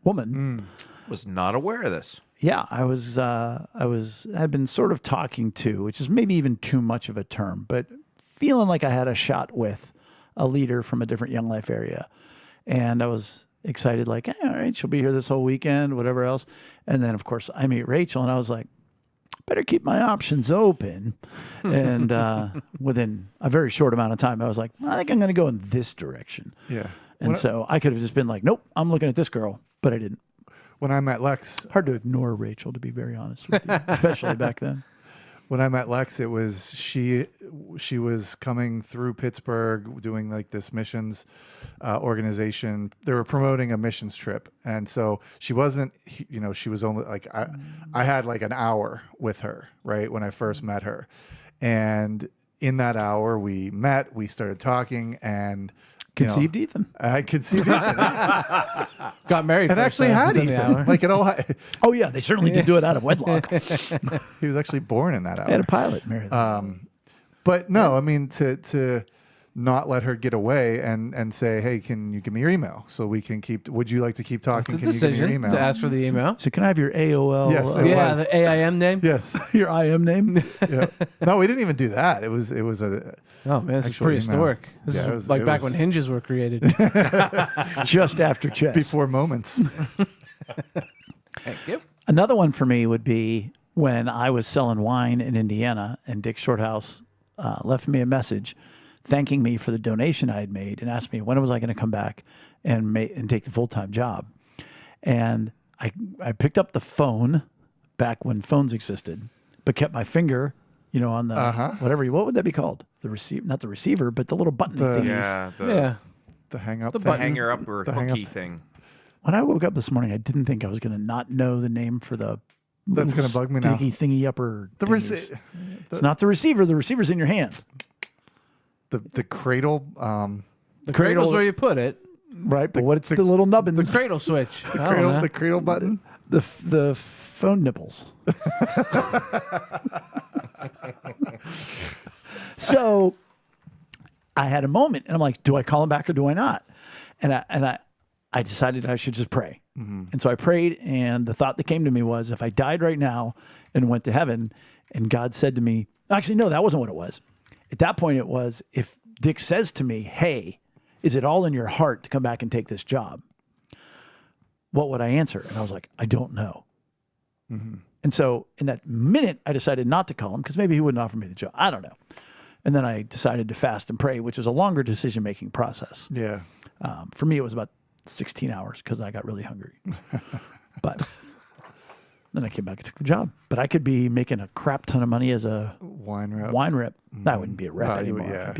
woman. was not aware of this. Yeah, had been sort of talking to, which is maybe even too much of a term, but feeling like I had a shot with a leader from a different Young Life area. And I was excited, like, hey, all right, she'll be here this whole weekend, whatever else. And then, of course, I meet Rachel, and I was like, better keep my options open. And within a very short amount of time, I was like, I think I'm going to go in this direction. Yeah. And so I could have just been like, nope, I'm looking at this girl, but I didn't. When I met Lex, Hard to ignore Rachel, to be very honest with you, especially back then. when I met Lex, it was she was coming through Pittsburgh doing like this missions organization. They were promoting a missions trip, and so she wasn't. She was only like I had like an hour with her right when I first met her, and in that hour we met, we started talking, and Conceived Ethan. I conceived Ethan, Got married. and first, actually so had it's in the Ethan. hour. Like it all. Oh, yeah, they certainly did do it out of wedlock. He was actually born in that hour. I had a pilot married. But no, I mean to not let her get away and say, hey, can you give me your email so we can keep? Would you like to keep talking? It's a Can you give me your decision email? to ask for the email. So can I have your AOL? Yes, it Yeah, was. the AIM name. Yes. Your IM name? Yeah. No, we didn't even do that. It was a Oh man, this is Actual prehistoric. email. This Yeah, is it was- like it back was- when hinges were created. Just after chess. before moments. Thank you. Another one for me would be when I was selling wine in Indiana, and Dick Shorthouse left me a message thanking me for the donation I had made and asked me when was I going to come back and take the full-time job. And I picked up the phone back when phones existed, but kept my finger, on the what would that be called? The receiver, not the receiver, but the little button thingies. Yeah, Yeah. The hang up. The thing. button. hanger up or The hang hooky up. thing. When I woke up this morning, I didn't think I was going to not know the name for the That's little gonna bug me now. sticky thingy upper. The thingies. It's the, not the receiver. The receiver's in your hand. the cradle. The cradle's where you put it. Right, but what's the little nubbins? The cradle switch. I don't Cradle, know. the cradle button. The phone nipples. So I had a moment, and I'm like, do I call him back or do I not? And I decided I should just pray. And so I prayed, and the thought that came to me was, if I died right now and went to heaven, and God said to me, actually, no, that wasn't what it was. At that point, it was, if Dick says to me, hey, is it all in your heart to come back and take this job? What would I answer? And I was like, I don't know. And so in that minute, I decided not to call him because maybe he wouldn't offer me the job. I don't know. And then I decided to fast and pray, which was a longer decision-making process. Yeah. For me, it was about 16 hours because I got really hungry. But then I came back and took the job. But I could be making a crap ton of money as a Wine rep. wine rep. I wouldn't be a rep anymore. Yeah.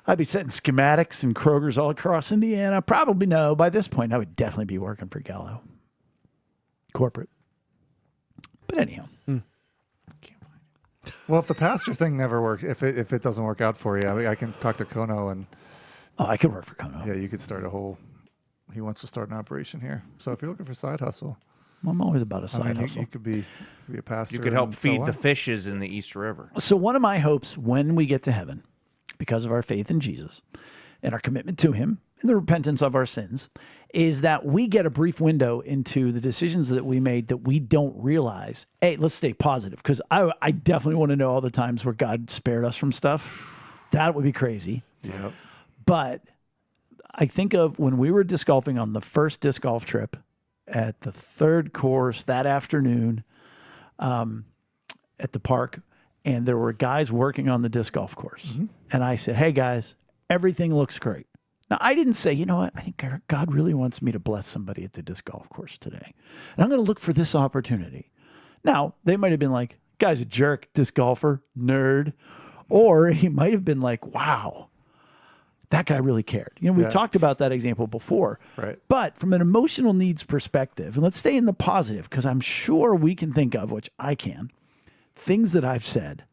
I'd be setting schematics and Kroger's all across Indiana. Probably no. By this point, I would definitely be working for Gallo. Corporate. But anyhow. Well, if the pastor thing never works, if it doesn't work out for you, I can talk to Kono and Oh, I could work for Kono. yeah, you could start a whole. He wants to start an operation here. So if you're looking for side hustle, I'm always about a side hustle. you could be a pastor. You could help and feed sell the wine. fishes in the East River. So one of my hopes when we get to heaven, because of our faith in Jesus and our commitment to him and the repentance of our sins, is that we get a brief window into the decisions that we made that we don't realize. Hey, let's stay positive, because I definitely want to know all the times where God spared us from stuff. That would be crazy. Yep. But I think of when we were disc golfing on the first disc golf trip at the third course that afternoon at the park, and there were guys working on the disc golf course. And I said, hey, guys, everything looks great. Now, I didn't say, you know what, I think God really wants me to bless somebody at the disc golf course today. And I'm going to look for this opportunity. Now, they might have been like, guy's a jerk, disc golfer, nerd. Or he might have been like, wow, that guy really cared. We've Yeah. talked about that example before. Right. But from an emotional needs perspective, and let's stay in the positive, because I'm sure we can think of, which I can, things that I've said.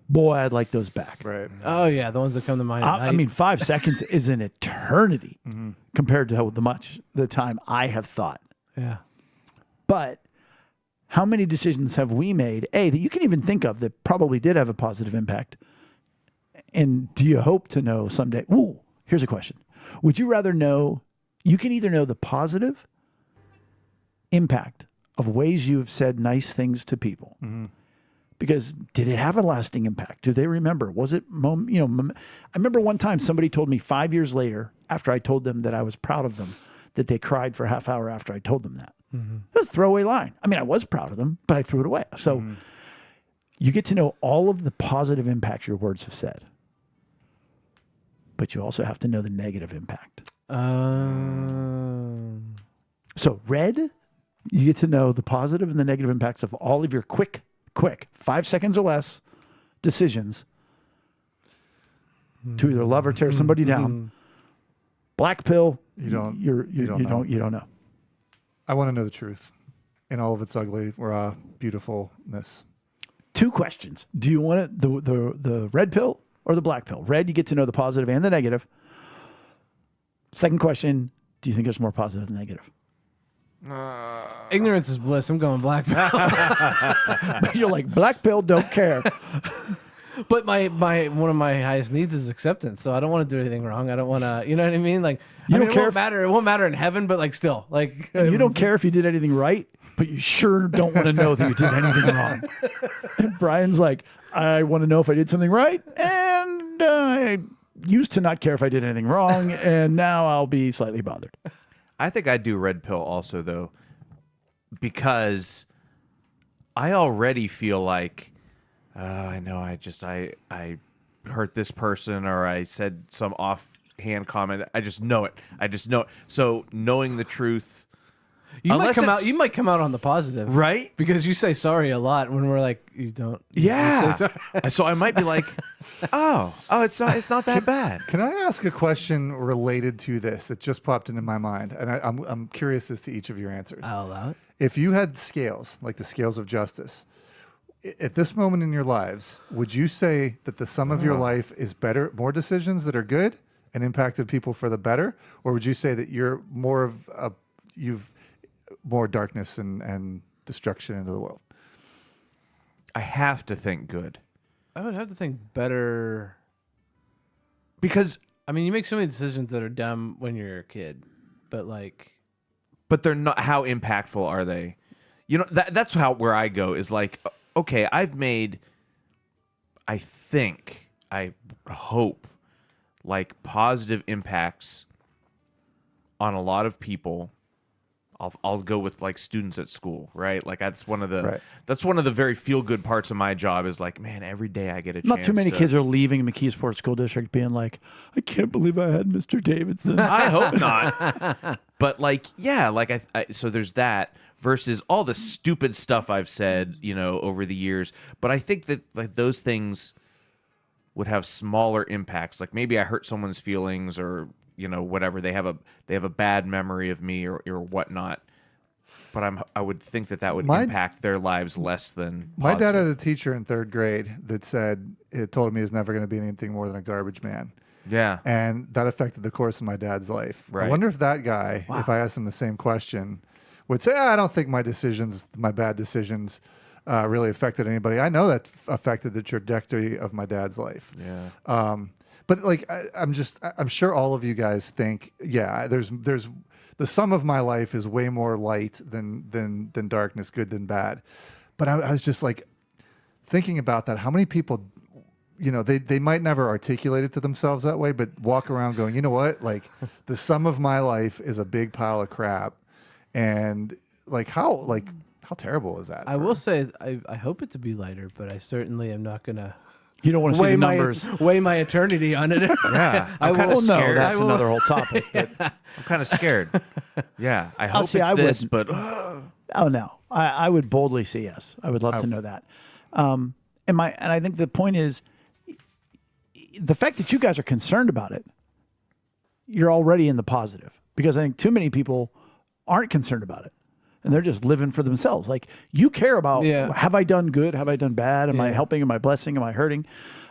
Boy, I'd like those back. Right. Oh yeah, the ones that come to mind. At I night. mean, 5 seconds is an eternity compared to the time I have thought. yeah. But how many decisions have we made, that you can even think of, that probably did have a positive impact? And do you hope to know someday? Ooh, here's a question. Would you rather know, you can either know the positive impact of ways you have said nice things to people. Because did it have a lasting impact? Do they remember? Was it, I remember one time somebody told me 5 years later, after I told them that I was proud of them, that they cried for a half hour after I told them that. It was a throwaway line. I mean, I was proud of them, but I threw it away. So you get to know all of the positive impacts your words have said. But you also have to know the negative impact. So red, you get to know the positive and the negative impacts of all of your quick, 5 seconds or less decisions to either love or tear somebody down. Black pill, you don't know. I want to know the truth in all of its ugly, raw, beautifulness. 2 questions. Do you want it, the red pill or the black pill? Red, you get to know the positive and the negative. Second question, do you think there's more positive than negative? Ignorance is bliss. I'm going black pill. You're like, black pill, don't care. But my one of my highest needs is acceptance. So I don't want to do anything wrong. I don't want to, you know what I mean? Like, You don't care it won't matter in heaven, but like still, like You don't care if you did anything right, but you sure don't want to know that you did anything wrong. And Brian's like, I want to know if I did something right, and I used to not care if I did anything wrong, and now I'll be slightly bothered. I think I'd do red pill also, though, because I already feel like, I know I hurt this person or I said some offhand comment. I just know it. So knowing the truth, you might come out on the positive, right? Because you say sorry a lot when we're like, you don't. Yeah. You say sorry. So I might be like, oh, it's not that bad. Can I ask a question related to this that just popped into my mind? And I'm curious as to each of your answers. I'll allow it. If you had scales, like the scales of justice, at this moment in your lives, would you say that the sum of your life is better, more decisions that are good and impacted people for the better? Or would you say that you're more of you've more darkness and destruction into the world? I have to think good. I would have to think better. Because, I mean, you make so many decisions that are dumb when you're a kid, but they're not. How impactful are they? You know, that's where I go is like, okay, I've made, I hope, like positive impacts on a lot of people. I'll go with like students at school, right? Like that's one of the very feel good parts of my job is like, man, every day I get a chance. Not too many kids are leaving McKeesport School District being like, I can't believe I had Mr. Davidson. I hope not. But like, yeah, like so there's that versus all the stupid stuff I've said, you know, over the years. But I think that like those things would have smaller impacts. Like maybe I hurt someone's feelings or, you know, whatever. They have a bad memory of me or whatnot. But I would think that would impact their lives less than my positive. dad had a teacher in 3rd grade that told him he was never going to be anything more than a garbage man. Yeah. And that affected the course of my dad's life. Right. I wonder if that guy, if I asked him the same question, would say, I don't think my bad decisions really affected anybody. I know that affected the trajectory of my dad's life. Yeah. But like, I'm sure all of you guys think, yeah, there's the sum of my life is way more light than darkness, good than bad. But I was just like thinking about that. How many people, you know, they might never articulate it to themselves that way, but walk around going, you know what? Like the sum of my life is a big pile of crap. And how terrible is that? I will say I hope it to be lighter, but I certainly am not gonna. You don't want to see the numbers. Weigh my eternity on it. Yeah. I I'm kind of will. scared. No, that's another whole topic. But I'm kind of scared. Yeah. I hope see, it's I this, wouldn't. but oh no, I would boldly say yes. I would love to know that. And I think the point is the fact that you guys are concerned about it. You're already in the positive because I think too many people aren't concerned about it. And they're just living for themselves. Like you care about, have I done good? Have I done bad? Am I helping? Am I blessing? Am I hurting?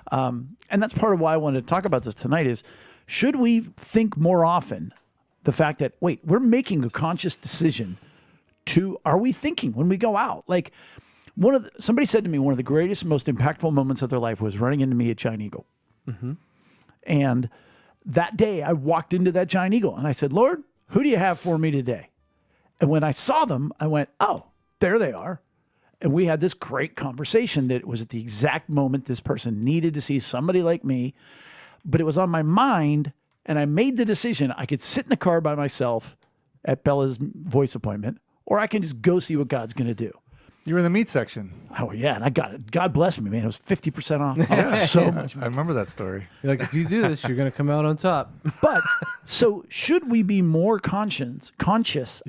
And that's part of why I wanted to talk about this tonight is, should we think more often the fact that, wait, we're making a conscious decision are we thinking when we go out? Like somebody said to me, one of the greatest, most impactful moments of their life was running into me at Giant Eagle. Mm-hmm. And that day I walked into that Giant Eagle and I said, Lord, who do you have for me today? And when I saw them, I went, oh, there they are. And we had this great conversation that was at the exact moment this person needed to see somebody like me. But it was on my mind, and I made the decision I could sit in the car by myself at Bella's voice appointment, or I can just go see what God's going to do. You were in the meat section. Oh yeah, and I got it. God bless me, man. It was 50% off. Oh, so much. I remember that story. You're like, if you do this, you're going to come out on top. But so should we be more conscious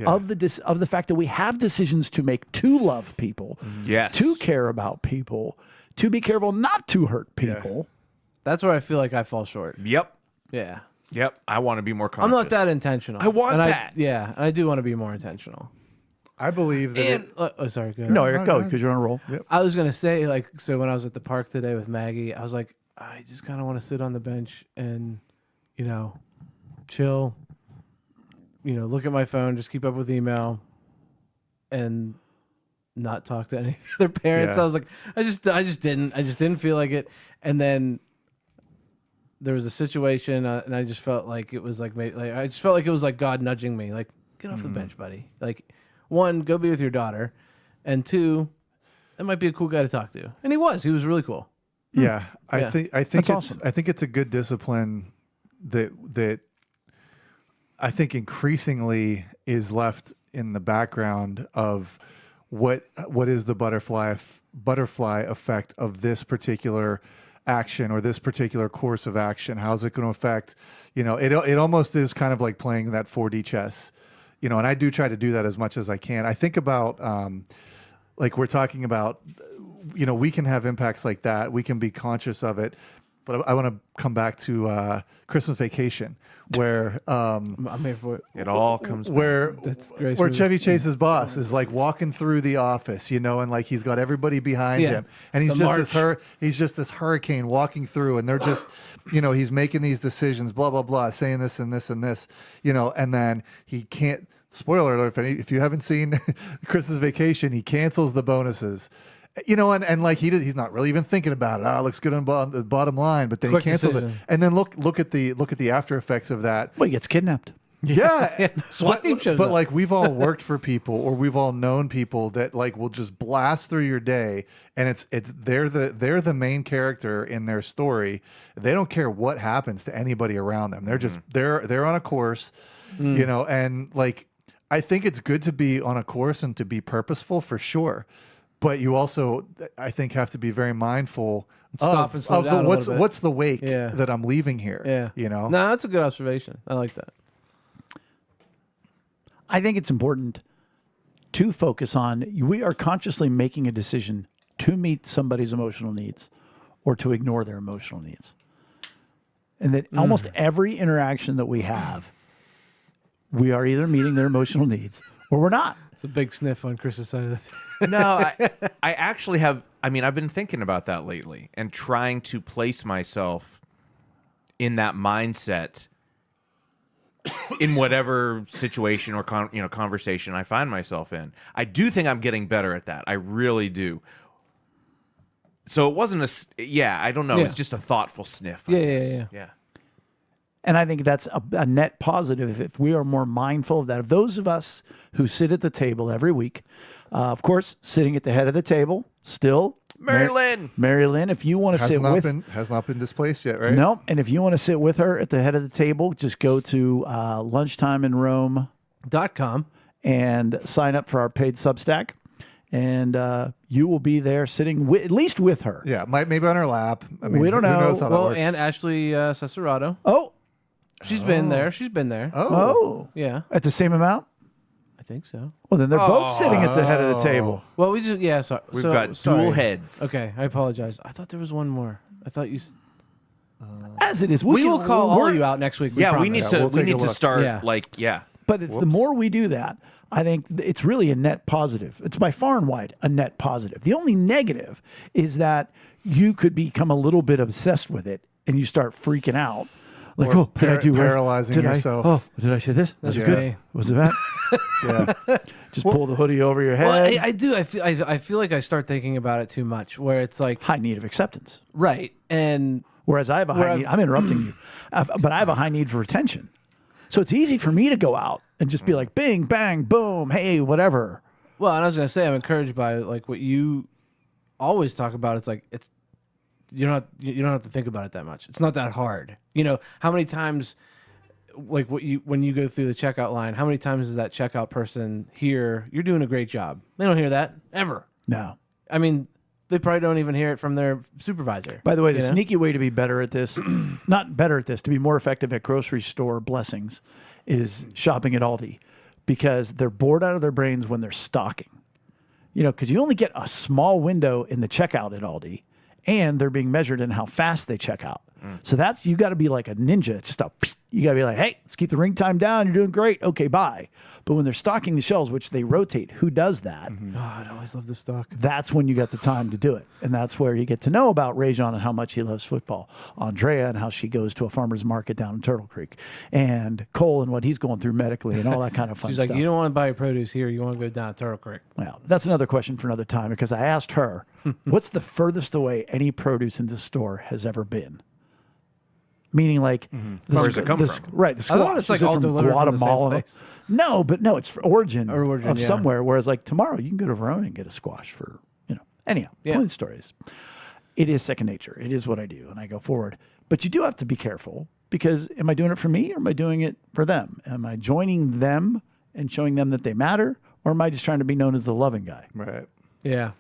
of the fact that we have decisions to make to love people, Yes. to care about people, to be careful not to hurt people. That's where I feel like I fall short. Yep. Yeah. Yep. I want to be more conscious. I'm not that intentional. I want and that. Yeah, and I do want to be more intentional. I believe that. And sorry, go ahead. No, Eric, go because you're on a roll. Yep. I was gonna say, like, so when I was at the park today with Maggie, I was like, I just kind of want to sit on the bench and, chill. Look at my phone, just keep up with email, and not talk to any other parents. Yeah. I was like, I just didn't feel like it. And then there was a situation, and I just felt like it was like I just felt like it was like God nudging me, like, get off the bench, buddy. Like, one, go be with your daughter, and two, that might be a cool guy to talk to. And he was really cool. Yeah, I Yeah. think That's it's awesome. I think it's a good discipline that I think increasingly is left in the background of what is the butterfly effect of this particular action or this particular course of action. How's it going to affect? It almost is kind of like playing that 4D chess. And I do try to do that as much as I can. I think about like we're talking about, we can have impacts like that. We can be conscious of it. But I want to come back to Christmas Vacation, where I'm here for it. It all comes where That's great where movie. Chevy Chase's boss is like walking through the office, and like he's got everybody behind Yeah. him, and he's The just this hurricane walking through, and they're just, he's making these decisions, blah blah blah, saying this and this and this, and then he can't. Spoiler alert! If you haven't seen Christmas Vacation, he cancels the bonuses. And like he's not really even thinking about it. It looks good on the bottom line, but then Quick he cancels it. decision. And then look at the after effects of that. Well, he gets kidnapped. Yeah, SWAT team shows but up. like we've all worked for people, or we've all known people that like will just blast through your day, and they're the main character in their story. They don't care what happens to anybody around them. They're just they're on a course, and like I think it's good to be on a course and to be purposeful for sure. But you also, I think, have to be very mindful Stop and slow down a little bit. what's the wake Yeah. that I'm leaving here. Yeah. No, that's a good observation. I like that. I think it's important to focus on we are consciously making a decision to meet somebody's emotional needs or to ignore their emotional needs. And that almost every interaction that we have, we are either meeting their emotional needs or we're not. It's a big sniff on Chris's side of the No, I actually have. I mean, I've been thinking about that lately and trying to place myself in that mindset in whatever situation or conversation I find myself in. I do think I'm getting better at that. I really do. So it wasn't I don't know. Yeah. It's just a thoughtful sniff. I Yeah, guess. yeah. And I think that's a net positive if we are more mindful of that. Of those of us who sit at the table every week, of course, sitting at the head of the table, still Mary Lynn. Mary Lynn, if you want to sit with has not been displaced yet, right? no, and if you want to sit with her at the head of the table, just go to Lunchtime in Rome .com. and sign up for our paid Substack, and you will be there sitting at least with her. Yeah, maybe on her lap. I mean, We don't who know. knows how that Well, works. and Ashley Cesarato. Oh, She's been there. She's been there. oh, Yeah, at the same amount. I think so. Well, then they're both sitting at the head of the table. Well, we just We've got dual heads. Okay, I apologize. I thought there was one more. I thought you. As it is, We will call all we're- you out next week. Yeah, we promise. need Yeah, to. we'll we take a need to look. start Yeah. But it's the more we do that, I think it's really a net positive. It's by far and wide a net positive. The only negative is that you could become a little bit obsessed with it and you start freaking out. Like, Or did I do paralyzing did yourself. Oh, did I say this? That's That's me. good. Was it that? yeah. Just pull the hoodie over your head. Well, I do. I feel like I start thinking about it too much. Where it's like High need of acceptance. right, and Whereas I have a high need. I'm interrupting you, but I have a high need for attention. So it's easy for me to go out and just be like, bing, bang, boom, hey, whatever. well, and I was gonna say I'm encouraged by like what you always talk about. It's like you don't have to think about it that much. It's not that hard. How many times, like when you go through the checkout line, how many times does that checkout person hear you're doing a great job? They don't hear that ever. No. I mean, they probably don't even hear it from their supervisor. By the way, the you know? sneaky way to be better at this, not better at this, to be more effective at grocery store blessings is shopping at Aldi, because they're bored out of their brains when they're stocking. You know, because you only get a small window in the checkout at Aldi, and they're being measured in how fast they check out. So that's, you got to be like a ninja. It's just you got to be like, hey, let's keep the ring time down. You're doing great. Okay, bye. But when they're stocking the shelves, which they rotate, who does that? Oh, I'd always love the stock. That's when you got the time to do it. And that's where you get to know about Rajon and how much he loves football. Andrea and how she goes to a farmer's market down in Turtle Creek. And Cole and what he's going through medically and all that kind of fun She's stuff. like, you don't want to buy your produce here. You want to go down to Turtle Creek. Well, that's another question for another time, because I asked her, what's the furthest away any produce in this store has ever been? Meaning, like, Where's it come from? Right, the squash. thought it's like Is it all from delivered from the same Guatemala? place. No, but no, it's for origin of yeah. somewhere. Whereas, like, tomorrow you can go to Verona and get a squash for, Anyhow, Yeah. point of the story is, it is second nature. It is what I do, and I go forward. But you do have to be careful, because am I doing it for me, or am I doing it for them? Am I joining them and showing them that they matter, or am I just trying to be known as the loving guy? Right. Yeah.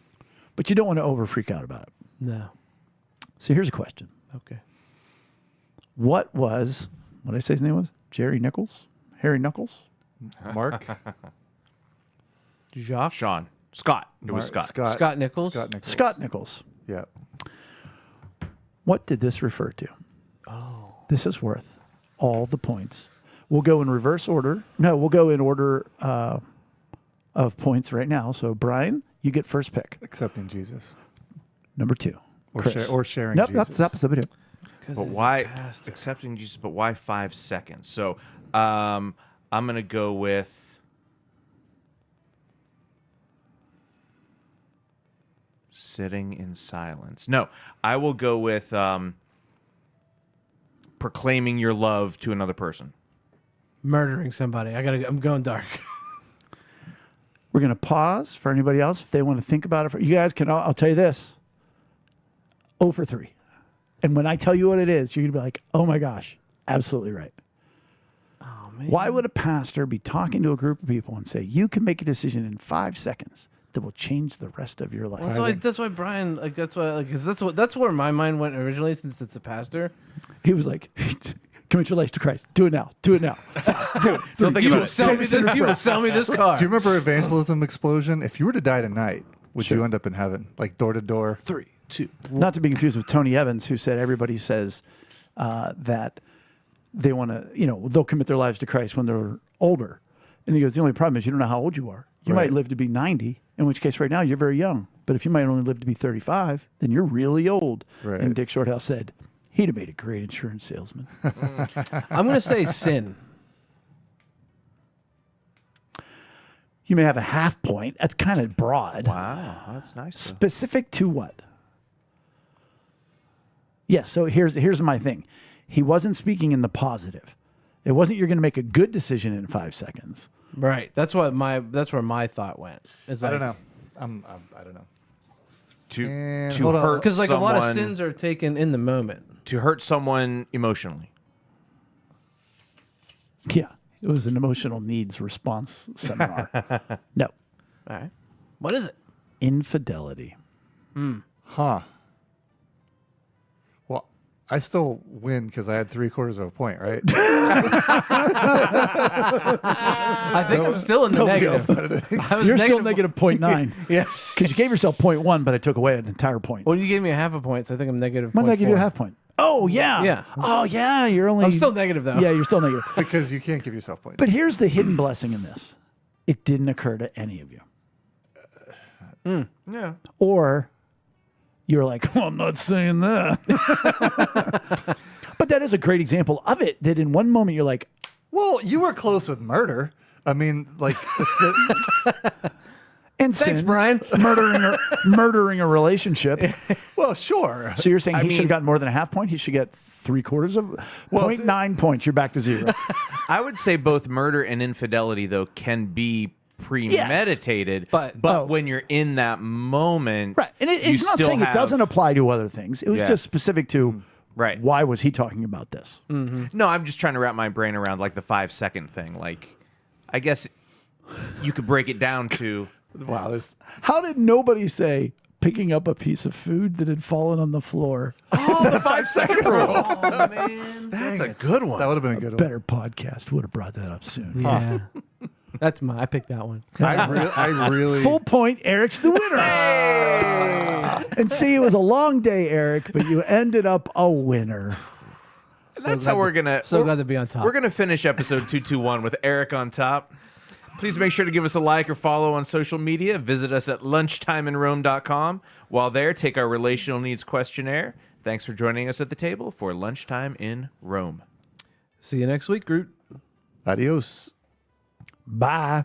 But you don't want to over freak out about it. No. So here's a question. Okay. What did I say his name was? Jerry Nichols? Harry Knuckles? Mark. Jacques? Sean. Scott. It was Scott. Scott Nichols? Scott Nichols. Scott Nichols. Yeah. What did this refer to? Oh. This is worth all the points. We'll go in reverse order. No, we'll go in order of points right now. So, Brian, you get first pick. Accepting Jesus. Number 2. Or, Chris. sharing Nope, Jesus. that's number 2. But why accepting Jesus? But why 5 seconds? So I'm gonna go with sitting in silence. No, I will go with proclaiming your love to another person. Murdering somebody. I'm going dark. We're going to pause for anybody else if they want to think about it. You guys can, I'll tell you this, 0 for 3. And when I tell you what it is, you're going to be like, oh my gosh, absolutely right. Oh, man. Why would a pastor be talking to a group of people and say, you can make a decision in 5 seconds that will change the rest of your life? That's why Brian, like, because that's where my mind went originally, since it's a pastor. He was like, commit your life to Christ. Do it now. Do it now. Don't think You about will it. sell me this car. Do you remember Evangelism Explosion? If you were to die tonight, would Sure. you end up in heaven? Like door to door? 3, 2. Not to be confused with Tony Evans, who said everybody says that they want to, they'll commit their lives to Christ when they're older. And he goes, the only problem is you don't know how old you are. You Right. might live to be 90, in which case right now you're very young. But if you might only live to be 35, then you're really old. Right. And Dick Shorthouse said, he'd have made a great insurance salesman. I'm going to say sin. You may have a half point. That's kind of broad. Wow, that's nice. though. Specific to what? Yes, so here's my thing. He wasn't speaking in the positive. It wasn't you're going to make a good decision in 5 seconds. Right. That's where my thought went. It's I like, don't know. I don't know. To And to hold on. hurt because like a lot of someone- sins are taken in the moment. to hurt someone emotionally. Yeah, it was an emotional needs response seminar. No, All right. What is it? infidelity. Huh. Well, I still win because I had 3/4 of a point, right? I think I'm still in the negative. I was You're still negative 0.9. Yeah. Because you gave yourself 0.1, but I took away an entire point. Well, you gave me a half a point, so I think I'm negative. Why did I give you a 0.4. half point? Oh, yeah. Yeah. Oh, yeah. You're only. I'm still negative though. Yeah, you're still negative. Because you can't give yourself points. But here's the hidden blessing in this it didn't occur to any of you. Yeah. Or you're like, well, I'm not saying that. But that is a great example of it, that in one moment you're like, Well, you were close with murder. I mean, like, it's the, and Thanks, sin, Brian. murdering a relationship. well, sure. So you're saying he should mean- have gotten more than a half point? He should get 3/4 of 0.9 points. You're back to 0. I would say both murder and infidelity, though, can be premeditated. But- when you're in that moment, Right. And it's you not still saying it have- doesn't apply to other things. It was Yeah. just specific to Right. why was he talking about this? No, I'm just trying to wrap my brain around like the 5 second thing. Like, I guess you could break it down to Wow, there's How did nobody say picking up a piece of food that had fallen on the floor? Oh, the 5-second rule. Oh man, That's a good one. that would have been a good one. Better podcast would have brought that up soon. yeah. That's I picked that one. I really Full point, Eric's the winner. And see, it was a long day, Eric, but you ended up a winner. That's how we're gonna. So glad to be on top. We're gonna finish episode 221 with Eric on top. Please make sure to give us a like or follow on social media. Visit us at lunchtimeinrome.com. While there, take our relational needs questionnaire. Thanks for joining us at the table for Lunchtime in Rome. See you next week, Groot. Adios. Bye.